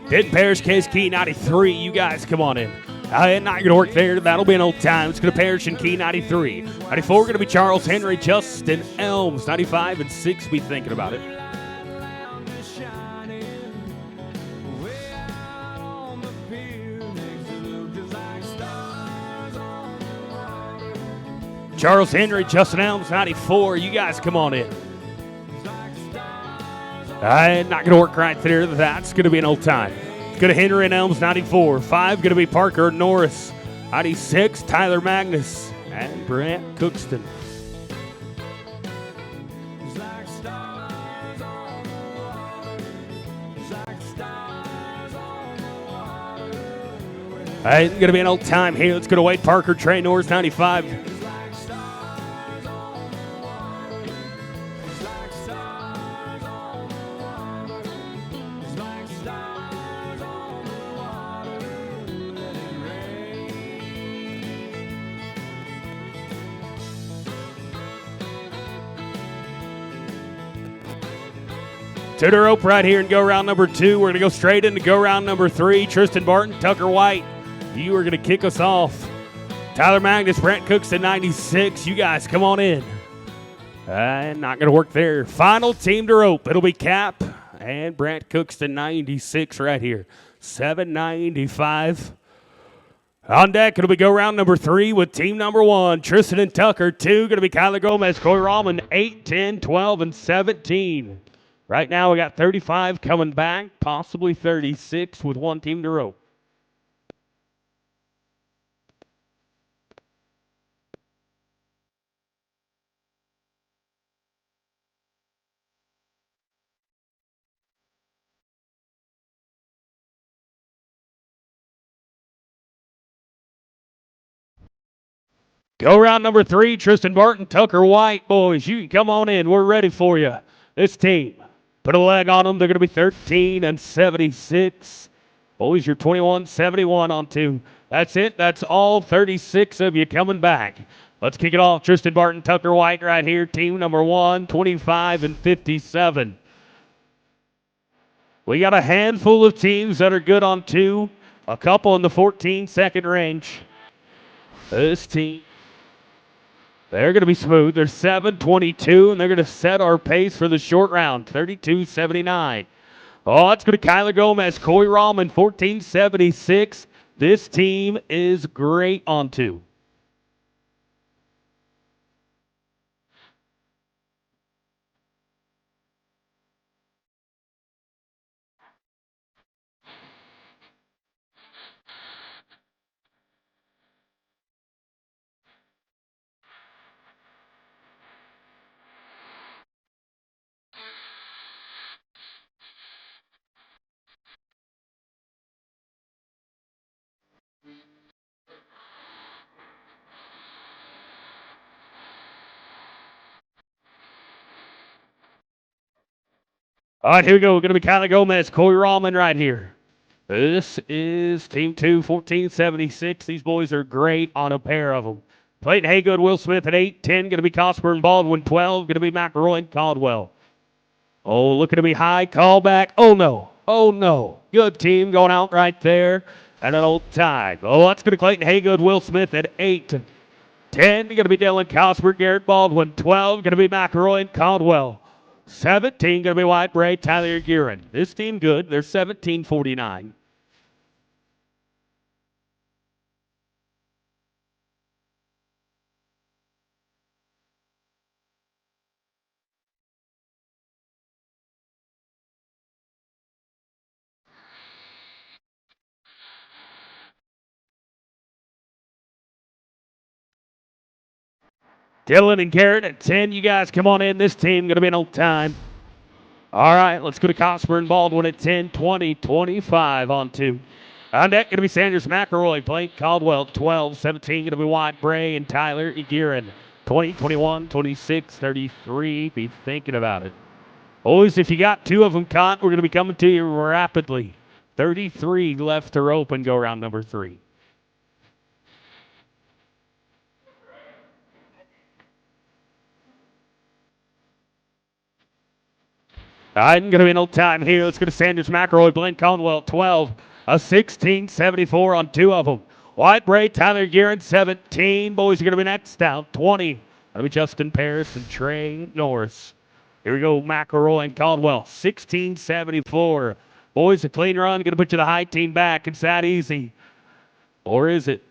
Denton Parrish, Case Key, 93. You guys come on in. Not going to work there. That'll be an old time. It's going to Parrish and Key, 93. 94 going to be Charles Henry, Justin Elms, 95 and 6. Be thinking about it. Charles Henry, Justin Elms, 94. You guys come on in. Not going to work right there. That's going to be an old time. It's going to Henry and Elms, 94. 5 going to be Parker Norris. 96, Tyler Magnus and Brant Cookston. It's going to be an old time here. Let's go to Wade Parker, Trey Norris, 95. To the rope right here and go round number 2. We're going to go straight into go round number 3. Tristan Barton, Tucker White, you are going to kick us off. Tyler Magnus, Brent Cookston, 96. You guys come on in. Not going to work there. Final team to rope. It'll be Cap and Brent Cookston, 96 right here. 795. On deck, it'll be go round number 3 with team number 1, Tristan and Tucker. 2, going to be Kyler Gomez, Coy Rahman, 8, 10, 12, and 17. Right now, we got 35 coming back, possibly 36 with one team to rope. Go round number 3, Tristan Barton, Tucker White. Boys, you can come on in. We're ready for you. This team. Put a leg on them. They're going to be 13 and 76. Boys, you're 21-71 on 2. That's it. That's all 36 of you coming back. Let's kick it off. Tristan Barton, Tucker White right here. Team number 1, 25 and 57. We got a handful of teams that are good on 2. A couple in the 14-second range. This team. They're going to be smooth. They're 7-22, and they're going to set our pace for the short round, 32-79. Oh, it's going to Kyler Gomez, Coy Rahman, 14-76. This team is great on 2. All right, here we go. We're going to be Kyler Gomez, Coy Rahman right here. This is Team 2, 14-76. These boys are great on a pair of them. Clayton Haygood, Will Smith at 8. 10, going to be Cosper and Baldwin. 12, going to be McElroy and Caldwell. Oh, looking to be high. Call back. Oh, no. Oh, no. Good team going out right there. and an old time. Oh, that's going to Clayton Haygood, Will Smith at 8. 10 going to be Dylan Cosper, Garrett Baldwin. 12 going to be McElroy and Caldwell. 17 going to be White Bray, Tyler Guerin. This team good. They're 17-49. Dylan and Garrett at 10. You guys come on in. This team going to be an old time. All right, let's go to Cosper and Baldwin at 10, 20, 25 on 2. On deck going to be Sanders McElroy, Blake Caldwell, 12, 17 going to be White Bray and Tyler Guerin. 20, 21, 26, 33. Be thinking about it. Boys, if you got 2 of them caught, we're going to be coming to you rapidly. 33 left to rope and go round number 3. I'm going to be an old time here. Let's go to Sanders McElroy, Blaine Conwell, 12. A 16-74 on 2 of them. White Bray, Tyler Guerin, 17. Boys are going to be next out. 20. That'll be Justin Paris and Trey Norris. Here we go, McElroy and Caldwell, 16-74. Boys, a clean run. Going to put you the high team back. It's that easy. Or is it?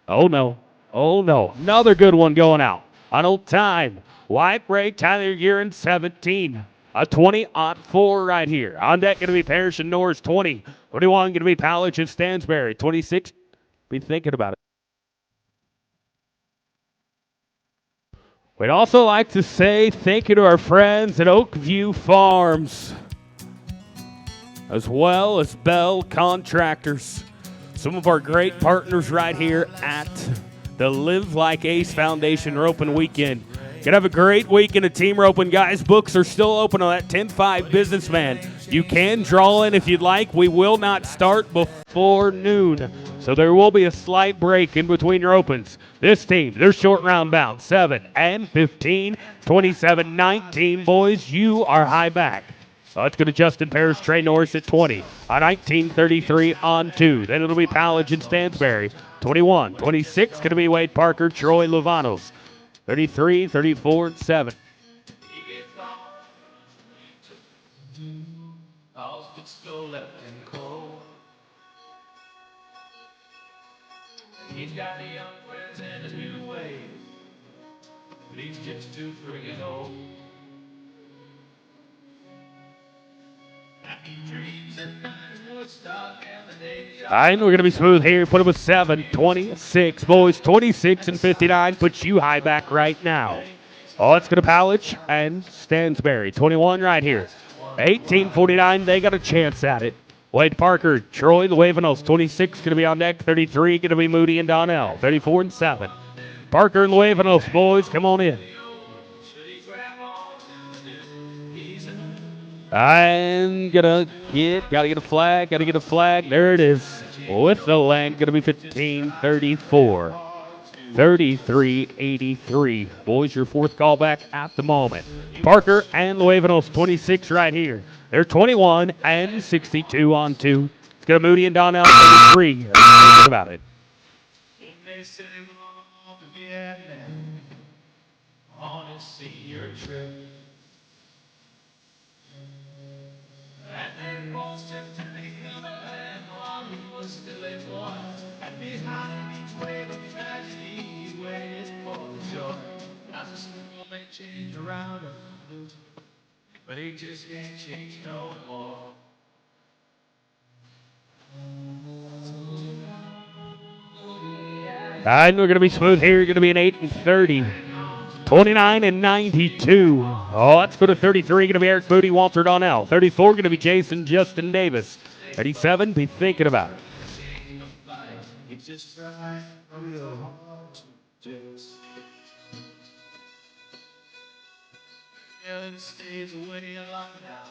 Oh, no. Oh, no. Another good one going out. On old time. White Bray, Tyler Guerin, 17. A 20 on 4 right here. On deck going to be Parrish and Norris, 20. 21 going to be Powledge and Stansberry. 26. Be thinking about it. We'd also like to say thank you to our friends at Oakview Farms, as well as Bell Contractors. Some of our great partners right here at the Live Like Ace Foundation Roping Weekend. Gonna have a great weekend of team roping, guys. Books are still open on that 10-5 Businessman. You can draw in if you'd like. We will not start before noon, so there will be a slight break in between your opens. This team, they're short round bound, 7 and 15, 27-19. Boys, you are high back. Let's go to Justin Paris, Trey Norris at 20. A 19-33 on 2. Then it'll be Powledge and Stansberry. 21, 26 going to be Wade Parker, Troy Luvanos. 33, 34, and 7. He's got a young friends and a new wave, but he's just too friggin' old. He dreams at night, Woodstock, and the days. And we're going to be smooth here. Put him with 7, 26. Boys, 26 and 59 puts you high back right now. Oh, it's going to Powledge and Stansberry. 21 right here. 18-49, they got a chance at it. Wade Parker, Troy, the Wavenos. 26 going to be on deck. 33 going to be Moody and Donnell. 34 and 7. Parker and the Wavenos, boys, come on in. I'm gotta get a flag, There it is. With the leg, gonna be 15-34. 33-83. Boys, your 4th call back at the moment. Parker and Luevanos, 26 right here. They're 21 and 62 on 2. It's gonna Moody and Donnell, 33. Think about it. On his senior trip. And then Boston to the land while he was still a boy. And behind each wave of tragedy, he waited for the joy. Now the school may change around him, but he just can't change no more. And we're going to be smooth here. You're going to be an 8 and 30. 29 and 92. Oh, let's go to 33. Going to be Eric Moody, Walter Donnell. 34 going to be Jason Justin Davis. 37, be thinking about it. It's just right real hard to do. And stays away a lot now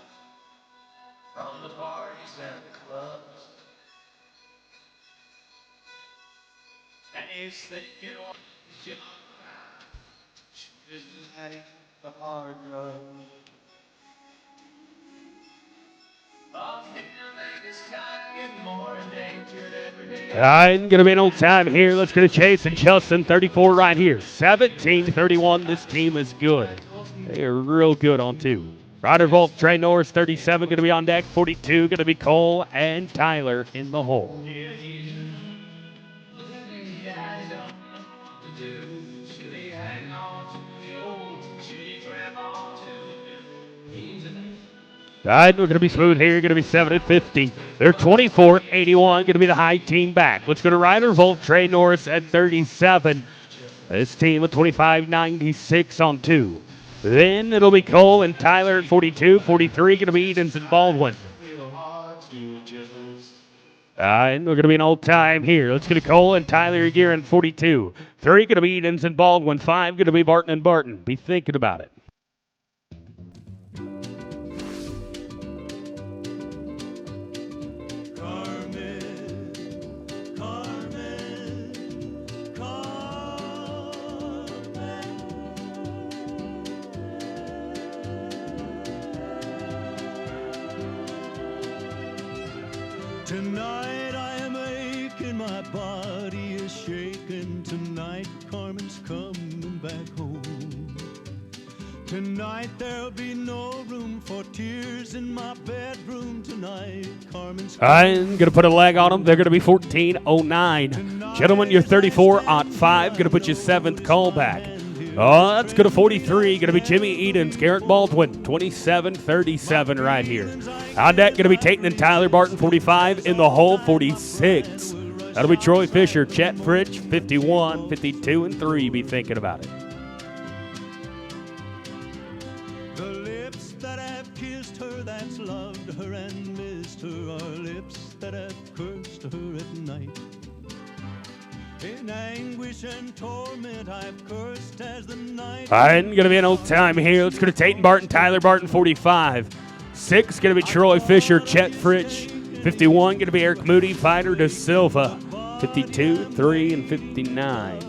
from the parties and the clubs. And he's thinking what he's young now. Should like the hard road. Of him and his kind And going to be an old time here. Let's get a Chase and Justin, 34 right here. 17-31. This team is good. They are real good on two. Ryder Volt, Trey Norris, 37, going to be on deck. 42, going to be Cole and Tyler in the hole. All right, we're going to be smooth here. Going to be 7 at 50. They're 24-81. Going to be the high team back. Let's go to Ryder Volt, Trey Norris at 37. This team with 25-96 on two. Then it'll be Cole and Tyler at 42. 43 going to be Edens and Baldwin. And we're going to be an old time here. Let's get a Cole and Tyler Gear in 42. 3 going to be Edens and Baldwin. 5 going to be Barton and Barton. Be thinking about it. Tonight I am aching, my body is shaking. Tonight Carmen's coming back home. Tonight there'll be no room for tears in my bedroom. Tonight Carmen's I'm going to put a leg on them. They're going to be 14-09. Gentlemen, you're 34-5. Going to put your 7th call back. Oh, that's going to 43. Going to be Jimmy Edens, Garrett Baldwin, 27-37 right here. On deck, going to be Tayton and Tyler Barton, 45. In the hole, 46. That'll be Troy Fisher, Chet Fritch, 51, 52, and 3. Be thinking about it. The lips that have kissed her, that's loved her and missed her, are lips that have cursed her at night. In anguish and torment, I've cursed as the night. I'm going to be an old time here. Let's go to Tayton Barton, Tyler Barton, 45. 6 going to be Troy Fisher, Chet Fritch. 51 going to be Eric Moody, Fighter De Silva. 52, 3, and 59.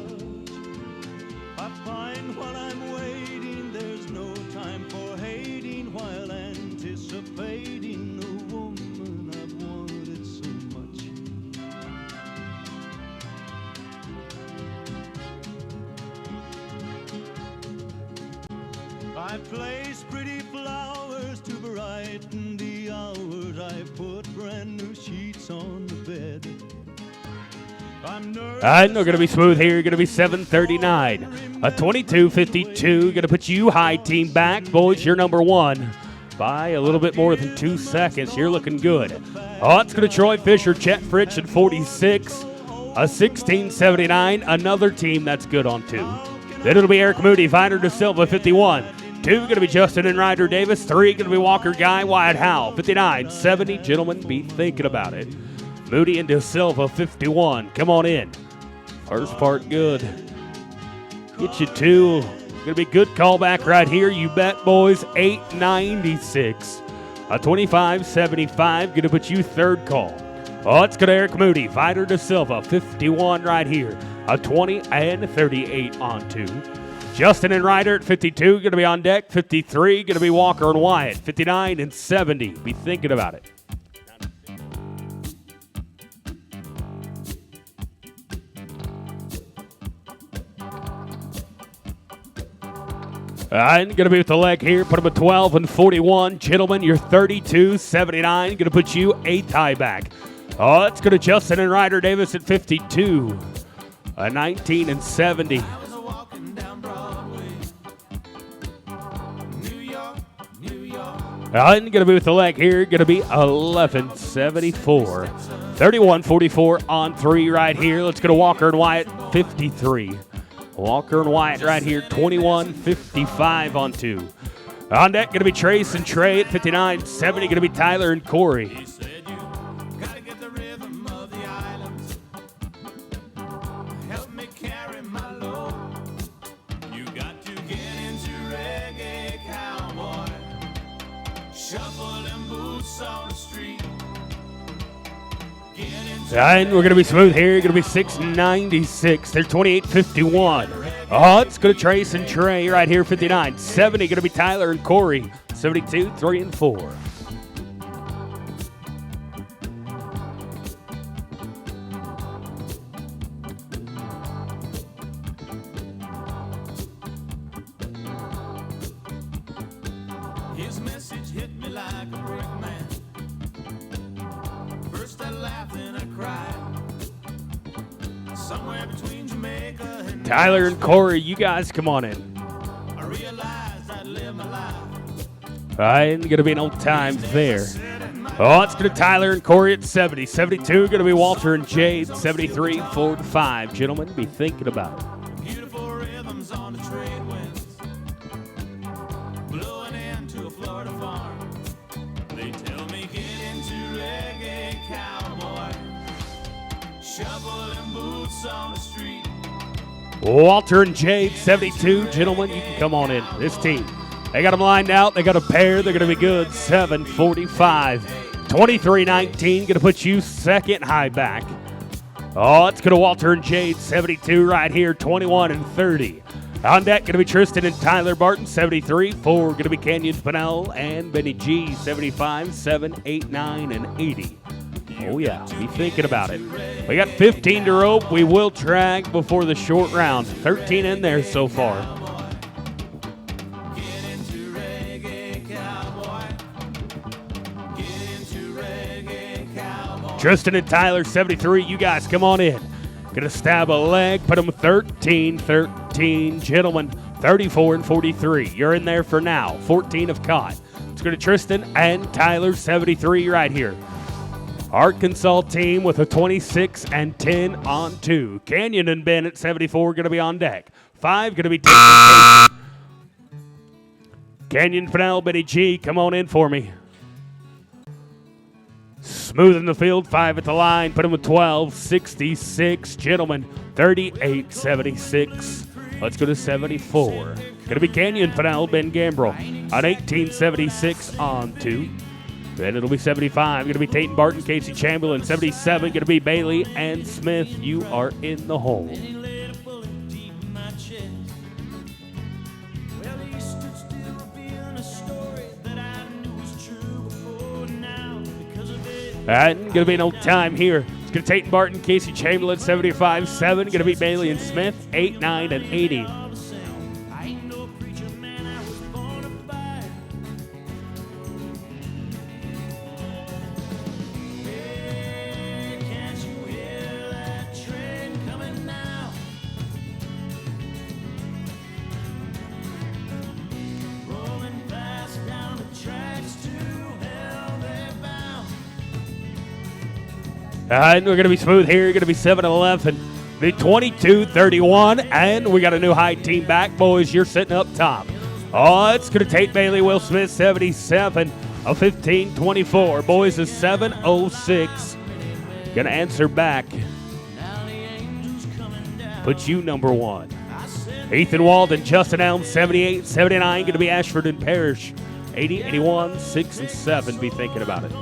I find while I'm waiting, there's no time for hating while anticipating the woman I've wanted so much. I place pretty flowers to brighten the hours. I put brand new sheets on the bed. I'm nervous. And we're going to be smooth here. Going to be 7:39. A 22-52. Going to put you high team back. Boys, you're number 1 by a little bit more than 2 seconds. You're looking good. Oh, it's going to Troy Fisher, Chet Fritch at 46. A 16-79. Another team that's good on 2. Then it'll be Eric Moody, Fighter De Silva, 51. 2 going to be Justin and Ryder Davis. 3 going to be Walker Guy, Wyatt Howell, 59-70. Gentlemen, be thinking about it. Moody and De Silva, 51. Come on in. First part good. Get you 2. Going to be good callback right here. You bet, boys. 896. A 25-75. Going to put you 3rd call. Oh, it's going to Eric Moody. Fighter De Silva, 51 right here. A 20-38 on 2. Justin and Ryder at 52. Going to be on deck. 53. Going to be Walker and Wyatt. 59-70. Be thinking about it. I'm going to be with the leg here. Put them at 12-41. Gentlemen, you're 32-79. Going to put you 8th high back. Oh, let's go to Justin and Ryder Davis at 52. A 19-70. I'm going to be with the leg here. Going to be 11-74. 31-44 on 3 right here. Let's go to Walker and Wyatt, 53. Walker and Wyatt right here, 21-55 on 2. On deck, going to be Trace and Trey at 59-70. Going to be Tyler and Corey. And we're going to be smooth here. Going to be 696. They're 28-51. Oh, it's going to Trace and Trey right here, 59-70. Going to be Tyler and Corey, 72, 3, and 4. like a brick man. First I laughed and I cried. Somewhere between Jamaica and Tyler and Corey, you guys come on in. I realized I'd live my life. Ain't going to be no time there. Oh, it's going to Tyler and Corey at 70. 72 going to be Walter and Jade. 73, 4 to 5. Gentlemen, be thinking about it. Beautiful rhythms on the trade winds, blowing into a Florida farm. They tell me get into reggae, cowboy, shoveling boots on the street. Walter and Jade, 72. Gentlemen, you can come on in. This team, they got them lined out. They got a pair. They're going to be good. 7:45. 23-19. Going to put you second high back. Oh, it's going to Walter and Jade, 72 right here. 21 and 30. On deck, going to be Tristan and Tyler Barton, 73. 4 going to be Canyon Pennell and Benny G, 75, 7, 8, 9, and 80. Oh, yeah, be thinking about it. We got 15 to rope. We will drag before the short round. 13 in there so far. Get into reggae, cowboy. Get into reggae, cowboy. Tristan and Tyler, 73. You guys come on in. Gonna stab a leg, put them 13. Gentlemen, 34 and 43. You're in there for now. 14 have caught. Let's go to Tristan and Tyler, 73 right here. Arkansas team with a 26 and 10 on 2. Canyon and Ben at 74 going to be on deck. 5 going to be Casey. Canyon, Pennell, Benny G, come on in for me. Smooth in the field, 5 at the line. Put him with 12, 66. Gentlemen, 38, 76. Let's go to 74. Going to be Canyon, Pennell, Ben Gambrel on 18, 76 on 2. Then it'll be 75. Going to be Tate Barton, Casey Chamberlain. 77. Going to be Bailey and Smith. You are in the hole. Then he laid a bullet deep in my chest. Well, he stood still, revealing a story that I knew was true before now because of it. And going to be no time here. It's going to Tate Barton, Casey Chamberlain. 75, 7. Going to be Bailey and Smith. 8, 9, and 80. All the same, I ain't no preacher man, I was born to fight. Hey, can't you hear that train coming now? Rolling fast down the tracks to hell they bound. And we're going to be smooth here. Going to be 7-11. The 22-31. And we got a new high team back. Boys, you're sitting up top. Oh, it's going to Tate Bailey, Will Smith, 77. A 15-24. Boys, a 7-06. Going to answer back. Now the angels coming down. Put you number 1. I said Ethan Walden, Justin Elm, 78, 79. Going to be Ashford and Parrish, 80, 81, 6, and 7. Be thinking about it.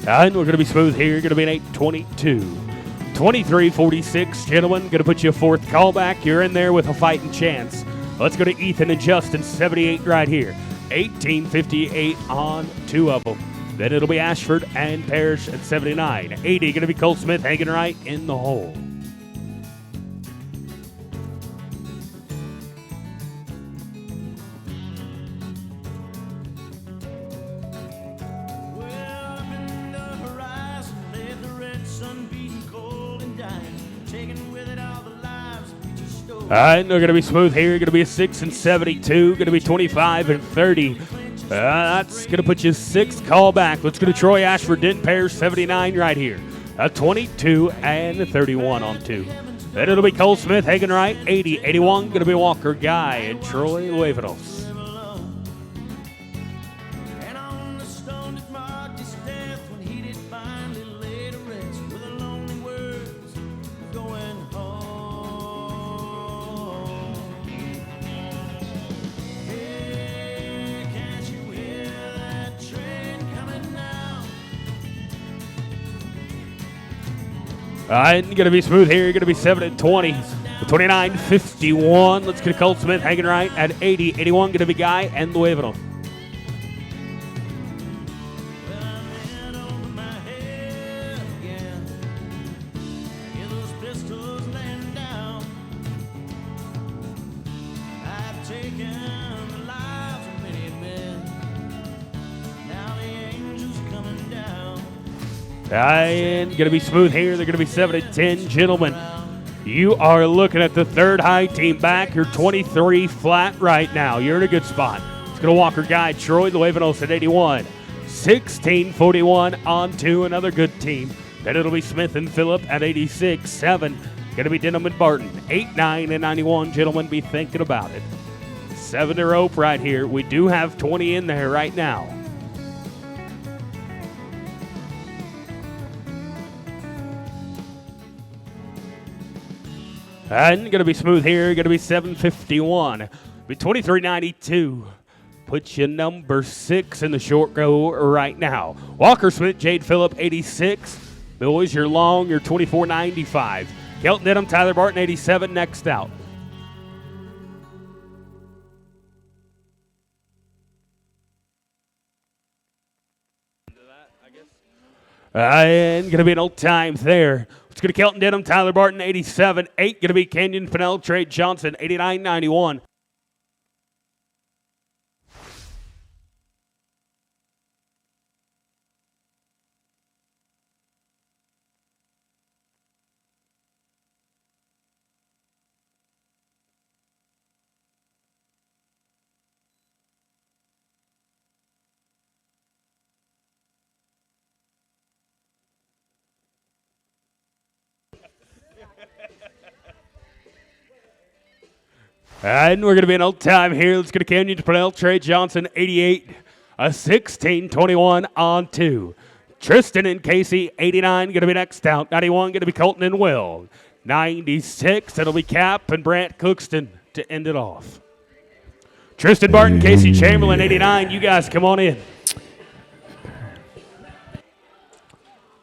And we're going to be smooth here. Going to be an 8-22. 23-46. Gentlemen, going to put you a 4th callback. You're in there with a fighting chance. Let's go to Ethan and Justin, 78 right here. 18-58 on 2 of them. Then it'll be Ashford and Parrish at 79. 80 going to be Cole Smith hanging right in the hole. well, up in the horizon lay the red sun beating cold and dying, taking with it all the lives preachers stole. And they're going to be smooth here. Going to be a 6 and 72. Going to be 25 and 30. That's going to put you 6th callback. Let's go to Troy Ashford, Dent Parrish, 79 right here. A 22 and 31 on 2. Then it'll be Cole Smith hanging right, 80. 81 going to be Walker Guy and Troy Luevanos. And on the stone that marked his death when he did finally lay to rest with the lonely words going home. Hey, can't you hear that train coming now? And going to be smooth here. Going to be 7 and 20. 29-51. Let's get a Cole Smith hanging right at 80. 81 going to be Guy and Luevanos. Well, I'm in over my head again. I hear those pistols laying And going to be smooth here. They're going to be 7 and 10, gentlemen. You are looking at the third high team back. You're 23 flat right now. You're in a good spot. It's going to Walker Guide, Troy, the Wavenos at 81. 16-41 on to another good team. Then it'll be Smith and Phillip at 86. 7. Going to be Denham and Barton. 8, 9, and 91, gentlemen. Be thinking about it. 7 to rope right here. We do have 20 in there right now. And going to be smooth here. Going to be 7:51. Be 23.92. Put you number 6 in the short go right now. Walker Smith, Jade Phillip, 86. Boys, you're long. You're 24.95. Kelton Denham, Tyler Barton, 87. Next out. And going to be an old time there. It's going to Kelton Denham, Tyler Barton, 87. 8 going to be Kenyon Fennell, Trey Johnson, 89.91. And we're going to be an old time here. Let's get a Kenyon Fennell, Trey Johnson, 88. A 16-21 on 2. Tristan and Casey, 89, going to be next out. 91 going to be Colton and Will. 96, it'll be Cap and Brant Cookston to end it off. Tristan Barton, Casey Chamberlain, 89. You guys come on in.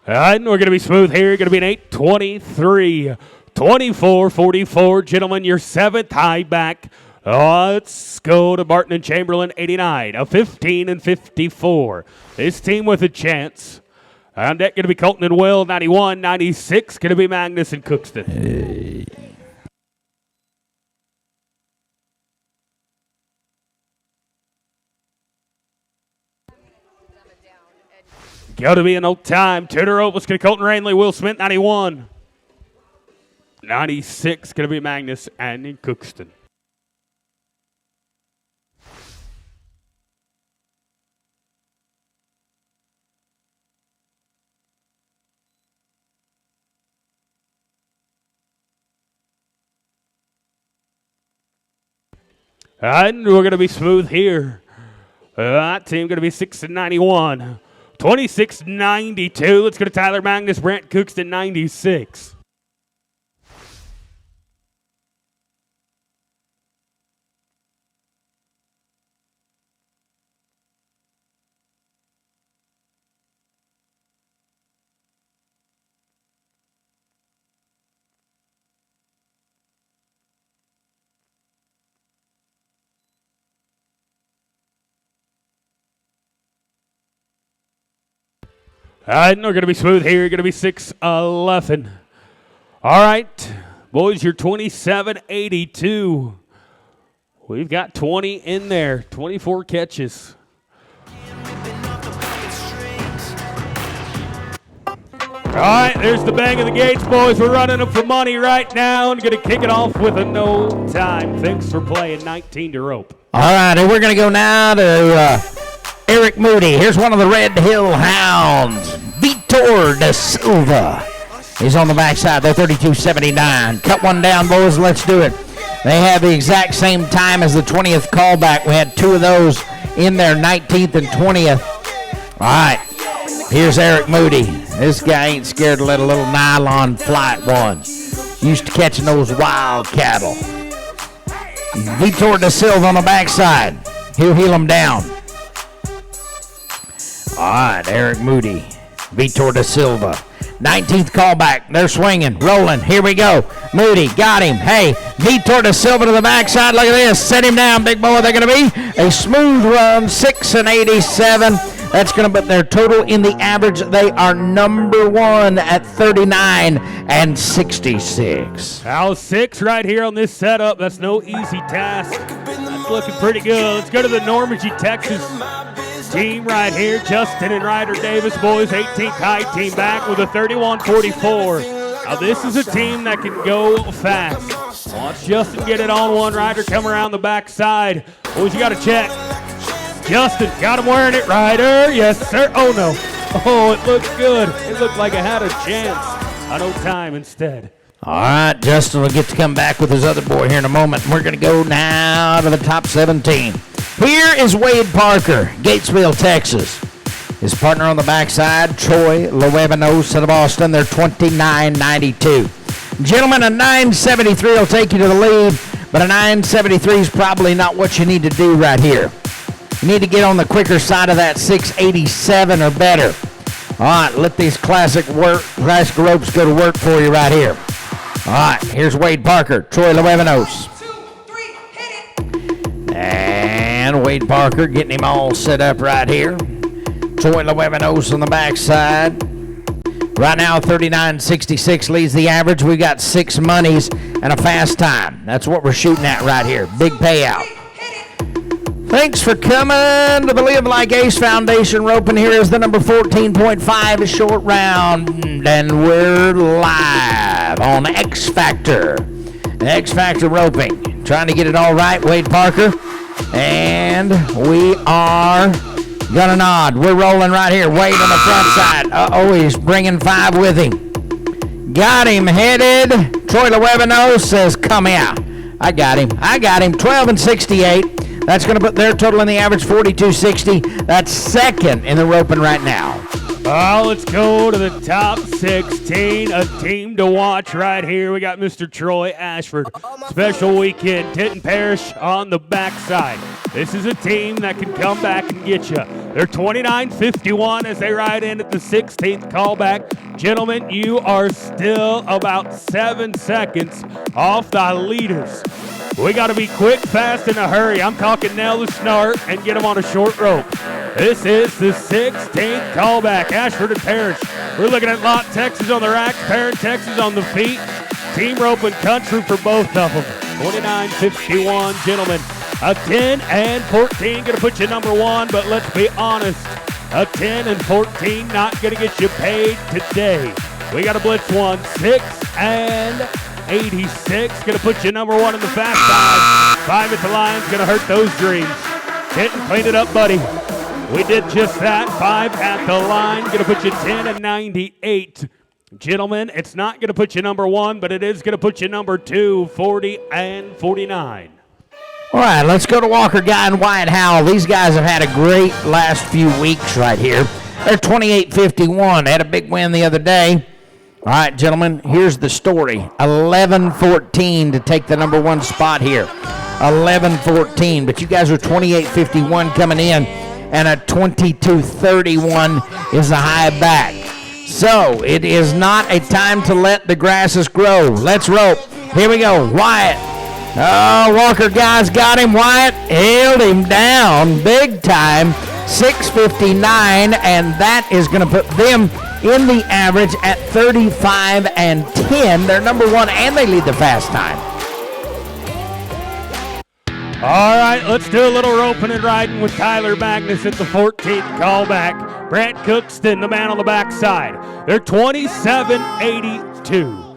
And we're going to be smooth here. Going to be an 8-23. 24-44, gentlemen, your 7th high back. Let's go to Barton and Chamberlain, 89. A 15-54. This team with a chance. On deck going to be Colton and Will, 91. 96 going to be Magnus and Cookston. Hey. Got to be an old time. Tudor Opus going to Colton Rainley, Will Smith, 91. 96 going to be Magnus and Cookston. And we're going to be smooth here. That team going to be 6-91. 26-92. Let's go to Tyler Magnus, Brant Cookston, 96. And we're going to be smooth here. Going to be 6-11. All right, boys, you're 27-82. We've got 20 in there, 24 catches. All right, there's the bang of the gates, boys. We're running them for money right now and going to kick it off with a no time. Thanks for playing 19 to rope. All right, and we're going to go now to Eric Moody. Here's one of the Red Hill Hounds, Vitor da Silva. He's on the backside. They're 32.79. Cut one down, boys. Let's do it. They have the exact same time as the 20th callback. We had 2 of those in there, 19th and 20th. All right, here's Eric Moody. This guy ain't scared to let a little nylon flight one. Used to catching those wild cattle. Vitor da Silva on the backside. He'll heel him down. All right, Eric Moody, Vitor da Silva. 19th callback. They're swinging, rolling. Here we go. Moody got him. Hey, Vitor da Silva to the backside. Look at this. Set him down, big boy. They're going to be a smooth run, 6-87. That's going to put their total in the average. They are number 1 at 39-66. House 6 right here on this setup. That's no easy task. That's looking pretty good. Let's go to the Normandy, Texas team right here, Justin and Ryder Davis, boys, 18th high team back with a 31-44. Now this is a team that can go fast. Watch Justin get it on one. Ryder come around the backside. Boys, you got to check. Justin got him wearing it, Ryder. Yes, sir. Oh, no. Oh, it looked good. It looked like it had a chance. I know time instead. All right, Justin will get to come back with his other boy here in a moment. We're going to go now to the top 17. Here is Wade Parker, Gatesville, Texas. His partner on the backside, Troy Lewevanos out of Austin. They're 29.92. Gentlemen, a 973 will take you to the lead, but a 973 is probably not what you need to do right here. You need to get on the quicker side of that 687 or better. All right, let these classic ropes go to work for you right here. All right, here's Wade Parker, Troy Lewevanos. And Wade Parker getting him all set up right here. Troy Lewevanos on the backside. Right now, 39.66 leads the average. We got 6 monies and a fast time. That's what we're shooting at right here. Big payout. Thanks for coming to the Live Like Ace Foundation. Roping here is the number 14.5 short round. And we're live on X Factor. X Factor roping. Trying to get it all right, Wade Parker. And we are gonna nod. We're rolling right here. Wade on the front side. Uh-oh, he's bringing 5 with him. Got him headed. Troy Lewevanos says, come here. I got him. 12.68. That's going to put their total in the average, 42.60. That's second in the roping right now. Oh, let's go to the top 16. A team to watch right here. We got Mr. Troy Ashford. Special weekend. Denton Parish on the backside. This is a team that can come back and get you. They're 29.51 as they ride in at the 16th callback. Gentlemen, you are still about 7 seconds off the leaders. We got to be quick, fast, in a hurry. I'm talking nail the snart and get them on a short rope. This is the 16th callback. Ashford and Parish. We're looking at Lott, Texas on the racks, Perrin, Texas on the feet. Team rope and country for both of them. 29.51, gentlemen. A 10 and 14 going to put you number 1, but let's be honest. A 10 and 14 not going to get you paid today. We got a blitz 1, 6 and 86. Going to put you number 1 in the fast side. 5 at the line's going to hurt those dreams. Denton, clean it up, buddy. We did just that. 5 at the line. Going to put you 10 and 98. Gentlemen, it's not going to put you number 1, but it is going to put you number 2, 40 and 49. All right, let's go to Walker Guy and Wyatt Howell. These guys have had a great last few weeks right here. They're 28.51. They had a big win the other day. All right, gentlemen, here's the story. 11-14 to take the number 1 spot here. 11-14, but you guys are 28.51 coming in, and a 22.31 is the high back. So it is not a time to let the grasses grow. Let's rope. Here we go. Wyatt. Oh, Walker Guy's got him. Wyatt held him down big time. 6.59, and that is going to put them in the average at 35 and 10. They're number 1, and they lead the fast time. All right, let's do a little roping and riding with Tyler Magnus at the 14th callback. Brant Cookston, the man on the backside. They're 27.82.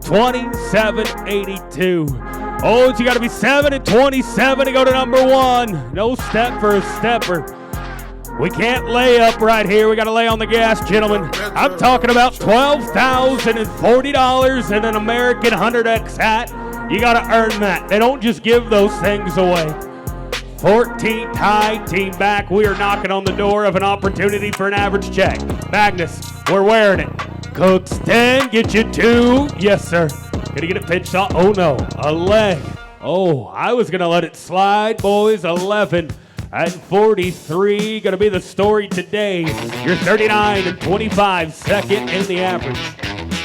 27.82. Oh, you got to be 7 and 27 to go to number 1. No step for a stepper. We can't lay up right here. We got to lay on the gas, gentlemen. I'm talking about $12,040 and an American 100X hat. You got to earn that. They don't just give those things away. 14th high team back. We are knocking on the door of an opportunity for an average check. Magnus, we're wearing it. Cookston, get you 2. Yes, sir. Gonna get it pinched off. Oh, no. A leg. Oh, I was going to let it slide, boys. 11 and 43. Going to be the story today. You're 39 and 25, second in the average.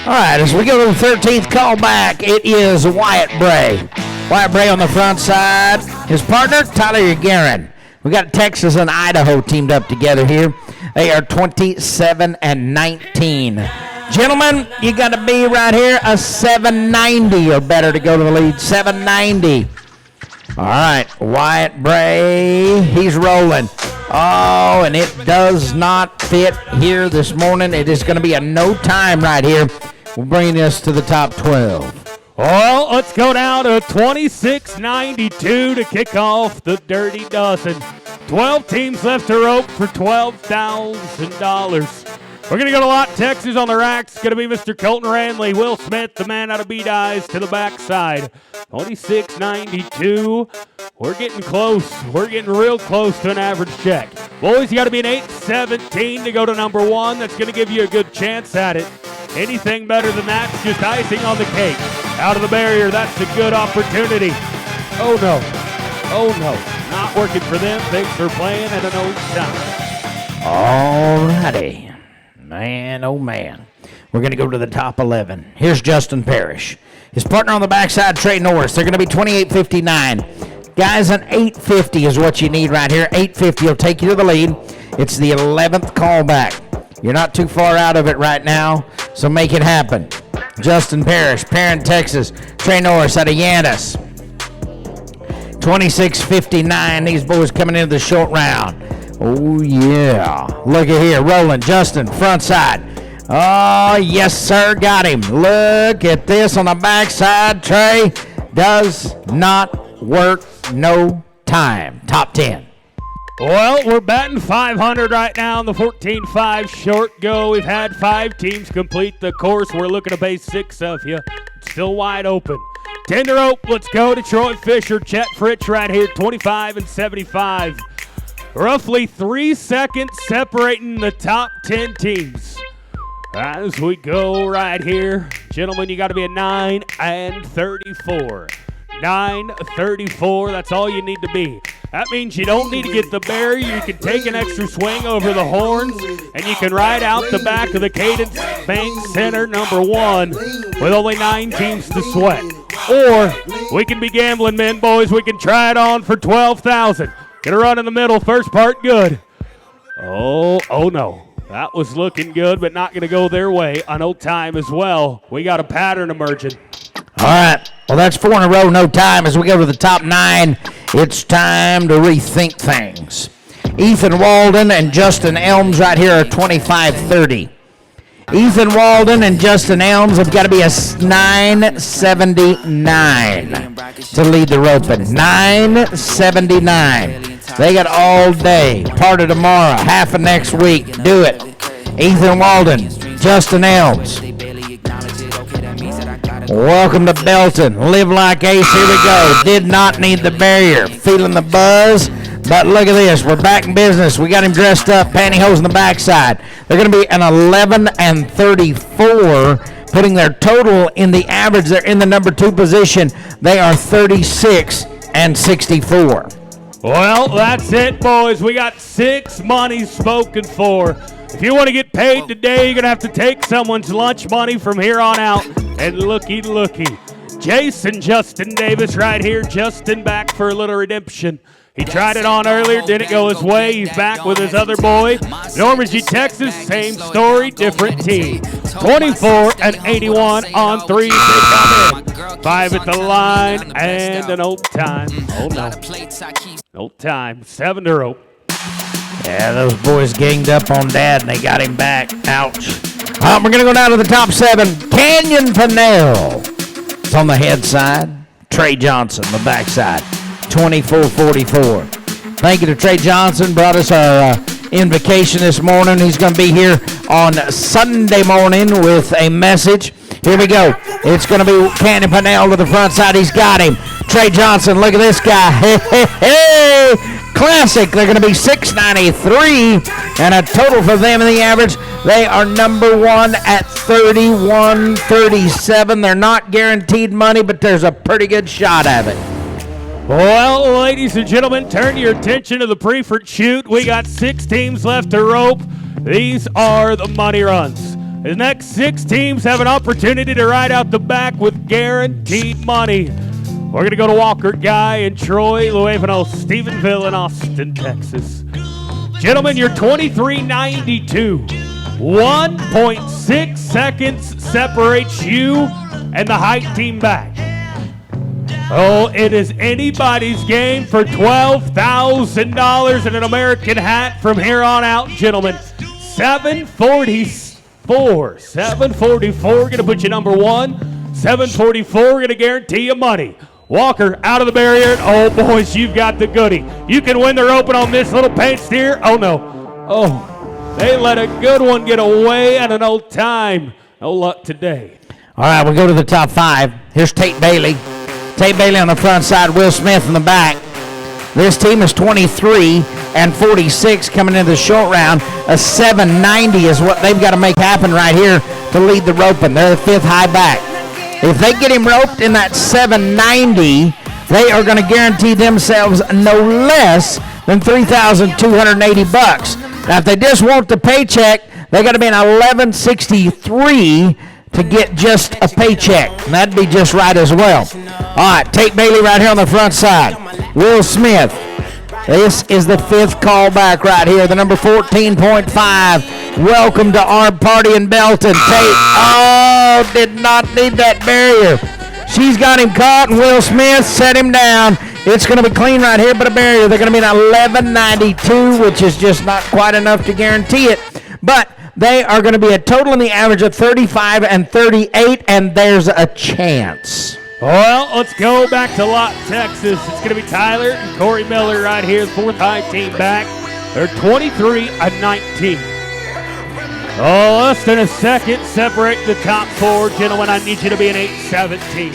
All right, as we go to the 13th callback, it is Wyatt Bray. Wyatt Bray on the front side. His partner, Tyler Guerin. We got Texas and Idaho teamed up together here. They are 27 and 19. Gentlemen, you got to be right here a 790 or better to go to the lead. 790. All right, Wyatt Bray, he's rolling. Oh, and it does not fit here this morning. It is going to be a no time right here. We'll bring us to the top 12. Well, let's go down to 26.92 to kick off the Dirty Dozen. 12 teams left to rope for $12,000. We're going to go to Lott, Texas on the racks. It's going to be Mr. Colton Ranley, Will Smith, the man out of B-Dies to the backside. 26.92. We're getting close. We're getting real close to an average check. Boys, you got to be an 8-17 to go to number 1. That's going to give you a good chance at it. Anything better than that's just icing on the cake. Out of the barrier, that's a good opportunity. Oh, no. Oh, no. Not working for them. Thanks for playing at an old time. All righty. Man, oh, man. We're going to go to the top 11. Here's Justin Parrish. His partner on the backside, Trey Norris. They're going to be 28.59. Guys, an 8.50 is what you need right here. 8.50 will take you to the lead. It's the 11th callback. You're not too far out of it right now, so make it happen. Justin Parrish, Perrin, Texas. Trey Norris out of Yannis. 26.59. These boys coming into the short round. Oh, yeah. Look at here. Rolling. Justin, front side. Oh, yes, sir. Got him. Look at this on the backside. Trey does not work. No time. Top 10. Well, we're batting 500 right now in the 14-5 short go. We've had 5 teams complete the course. We're looking to base 6 of you. It's still wide open. Tender rope. Let's go to Troy Fisher. Chet Fritsch right here, 25-75. Roughly 3 seconds separating the top 10 teams. As we go right here, gentlemen, you got to be a 9-34. 9-34, that's all you need to be. That means you don't need to get the barrier. You can take an extra swing over the horns, and you can ride out the back of the Cadence Bank Center number 1 with only 9 teams to sweat. Or we can be gambling men, boys. We can try it on for $12,000. Gonna run in the middle, first part good. Oh no. That was looking good, but not gonna go their way on old time as well. We got a pattern emerging. All right. Well, that's 4 in a row, no time. As we go to the top 9, it's time to rethink things. Ethan Walden and Justin Elms right here are 25-30. Ethan Walden and Justin Elms have got to be a 9.79 to lead the roping. 9.79. They got all day. Part of tomorrow, half of next week. Do it. Ethan Walden, Justin Elms. Welcome to Belton. Live like Ace. Here we go. Did not need the barrier. Feeling the buzz. But look at this. We're back in business. We got him dressed up. Pantyhose on the backside. They're going to be an 11-34, putting their total in the average. They're in the number 2 position. They are 36-64. Well, that's it, boys. We got 6 monies spoken for. If you want to get paid today, you're going to have to take someone's lunch money from here on out. And looky. Jason Justin Davis right here. Justin back for a little redemption. He tried it on earlier, didn't go his way. He's back with his other boy. Normandy, Texas, same story, different team. 24-81 on 3s. They come in. 5 at the line and an old time. Oh no. Old time. 7 to rope. Yeah, those boys ganged up on Dad, and they got him back. Ouch. We're going to go down to the top 7. Canyon Pinnell. It's on the head side. Trey Johnson, the backside. 24-44. Thank you to Trey Johnson. Brought us our invocation this morning. He's going to be here on Sunday morning with a message. Here we go. It's going to be Canyon Pinnell to the front side. He's got him. Trey Johnson, look at this guy. Hey. Classic. They're going to be 693, and a total for them in the average. They are number 1 at 31-37. They're not guaranteed money, but there's a pretty good shot at it. Well, ladies and gentlemen, turn your attention to the Preferred Shoot. We got 6 teams left to rope. These are the money runs. The next 6 teams have an opportunity to ride out the back with guaranteed money. We're going to go to Walker Guy in Troy, Louisville, Stephenville, and Austin, Texas. Gentlemen, you're 23.92. 1.6 seconds separates you and the height team back. Oh, it is anybody's game for $12,000 and an American hat from here on out, gentlemen. 744. 744 going to put you number one. 744 going to guarantee you money. Walker out of the barrier. Oh, boys, you've got the goodie. You can win the roping on this little paint steer. Oh, no. Oh, they let a good one get away at an old time. No luck today. All right, we'll go to the top 5. Here's Tate Bailey. Tate Bailey on the front side, Will Smith in the back. This team is 23 and 46 coming into the short round. A 790 is what they've got to make happen right here to lead the roping. They're the 5th high back. If they get him roped in that 790, they are going to guarantee themselves no less than $3,280. Now, if they just want the paycheck, they got to be in 1163 to get just a paycheck. And that'd be just right as well. All right, Tate Bailey right here on the front side. Will Smith. This is the 5th callback right here, the number 14.5. Welcome to our party in Belton. Tate, did not need that barrier. She's got him caught, and Will Smith set him down. It's going to be clean right here, but a barrier. They're going to be at 1192, which is just not quite enough to guarantee it. But they are going to be a total in the average of 35 and 38, and there's a chance. Well, let's go back to Lott, Texas. It's going to be Tyler and Corey Miller right here, the 4th high team back. They're 23 and 19. Oh, less than a second separate the top 4. Gentlemen, I need you to be an 8-17.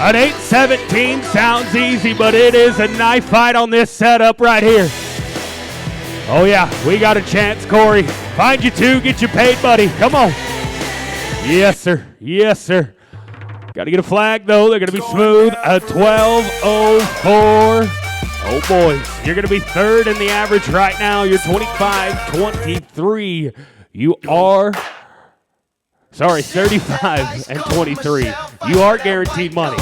An 8-17 sounds easy, but it is a knife fight on this setup right here. Oh, yeah, we got a chance, Corey. Find you 2, get you paid, buddy. Come on. Yes, sir. Yes, sir. Got to get a flag, though. They're going to be smooth. A 12:04. Oh, boys. You're going to be 3rd in the average right now. You're 25-23. You are, 35 and 23. You are guaranteed money.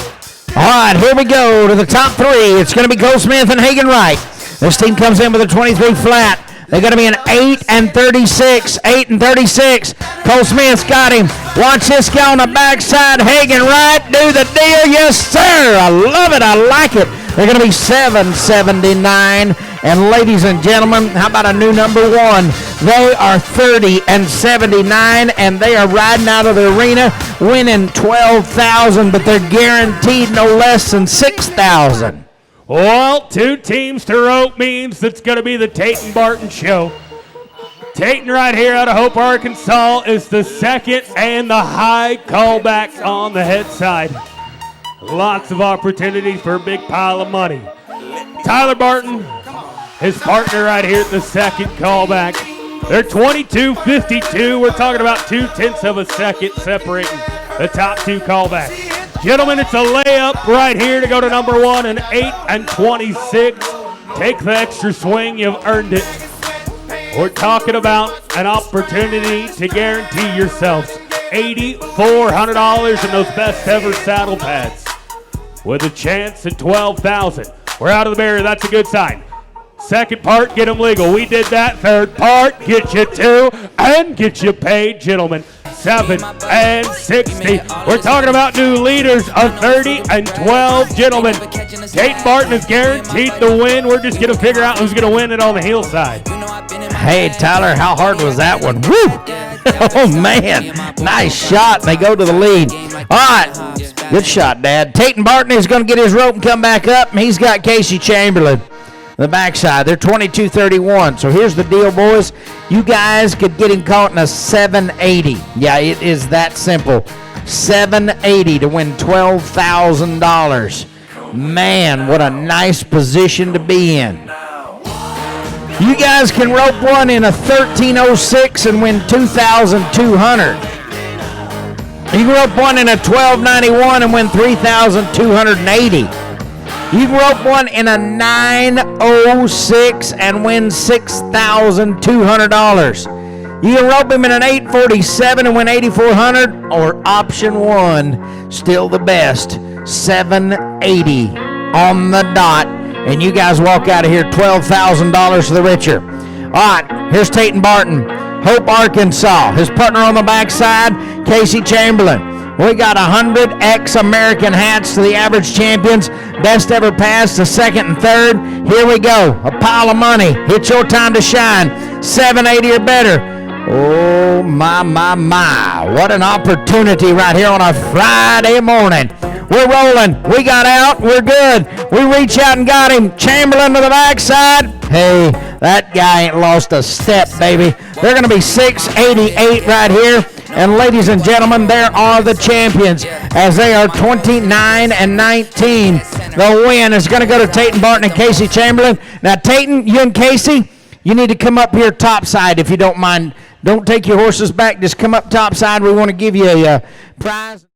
All right, here we go to the top 3. It's going to be Cole Smith and Hagen Wright. This team comes in with a 23 flat. They're going to be an 8 and 36. 8 and 36. Cole Smith's got him. Watch this guy on the backside. Hagen Wright do the deal. Yes, sir. I love it. I like it. They're going to be 779. And ladies and gentlemen, how about a new number 1? They are 30 and 79, and they are riding out of the arena, winning $12,000, but they're guaranteed no less than $6,000. Well, 2 teams to rope means it's going to be the Tayton Barton show. Tayton right here out of Hope, Arkansas is the 2nd and the high callback on the head side. Lots of opportunities for a big pile of money. Tyler Barton, his partner right here at the 2nd callback. They're 22-52. We're talking about 0.2 of a second separating the top 2 callbacks. Gentlemen, it's a layup right here to go to number 1, an 8 and 26. Take the extra swing, you've earned it. We're talking about an opportunity to guarantee yourselves $8,400 in those best ever saddle pads with a chance at $12,000. We're out of the barrier. That's a good sign. 2nd part, get them legal. We did that. 3rd part, get you 2 and get you paid, gentlemen. 7 and 60. We're talking about new leaders of 30 and 12, gentlemen. Tate Barton is guaranteed to win. We're just going to figure out who's going to win it on the hillside. Hey, Tyler, how hard was that one? Woo! Oh, man. Nice shot. They go to the lead. All right. Good shot, Dad. Tayton Barton is going to get his rope and come back up. And he's got Casey Chamberlain. The backside, they're 22-31. So here's the deal, boys. You guys could get him caught in a 780. Yeah, it is that simple. 780 to win $12,000. Man, what a nice position to be in. You guys can rope one in a 1306 and win $2,200. You can rope one in a 1291 and win $3,280. You can rope one in a 906 and win $6,200. You can rope him in an 847 and win $8,400, or option 1, still the best, 780 on the dot. And you guys walk out of here $12,000 to the richer. All right, here's Tayton Barton, Hope, Arkansas. His partner on the backside, Casey Chamberlain. We got 100 ex-American hats to the average champions. Best ever pass to second and third. Here we go. A pile of money. It's your time to shine. 780 or better. Oh, my. What an opportunity right here on a Friday morning. We're rolling. We got out. We're good. We reach out and got him. Chamberlain to the backside. Hey, that guy ain't lost a step, baby. They're going to be 688 right here. And ladies and gentlemen, there are the champions as they are 29 and 19. The win is going to go to Tayton Barton and Casey Chamberlain. Now, Tayton, you and Casey, you need to come up here topside if you don't mind. Don't take your horses back. Just come up topside. We want to give you a prize.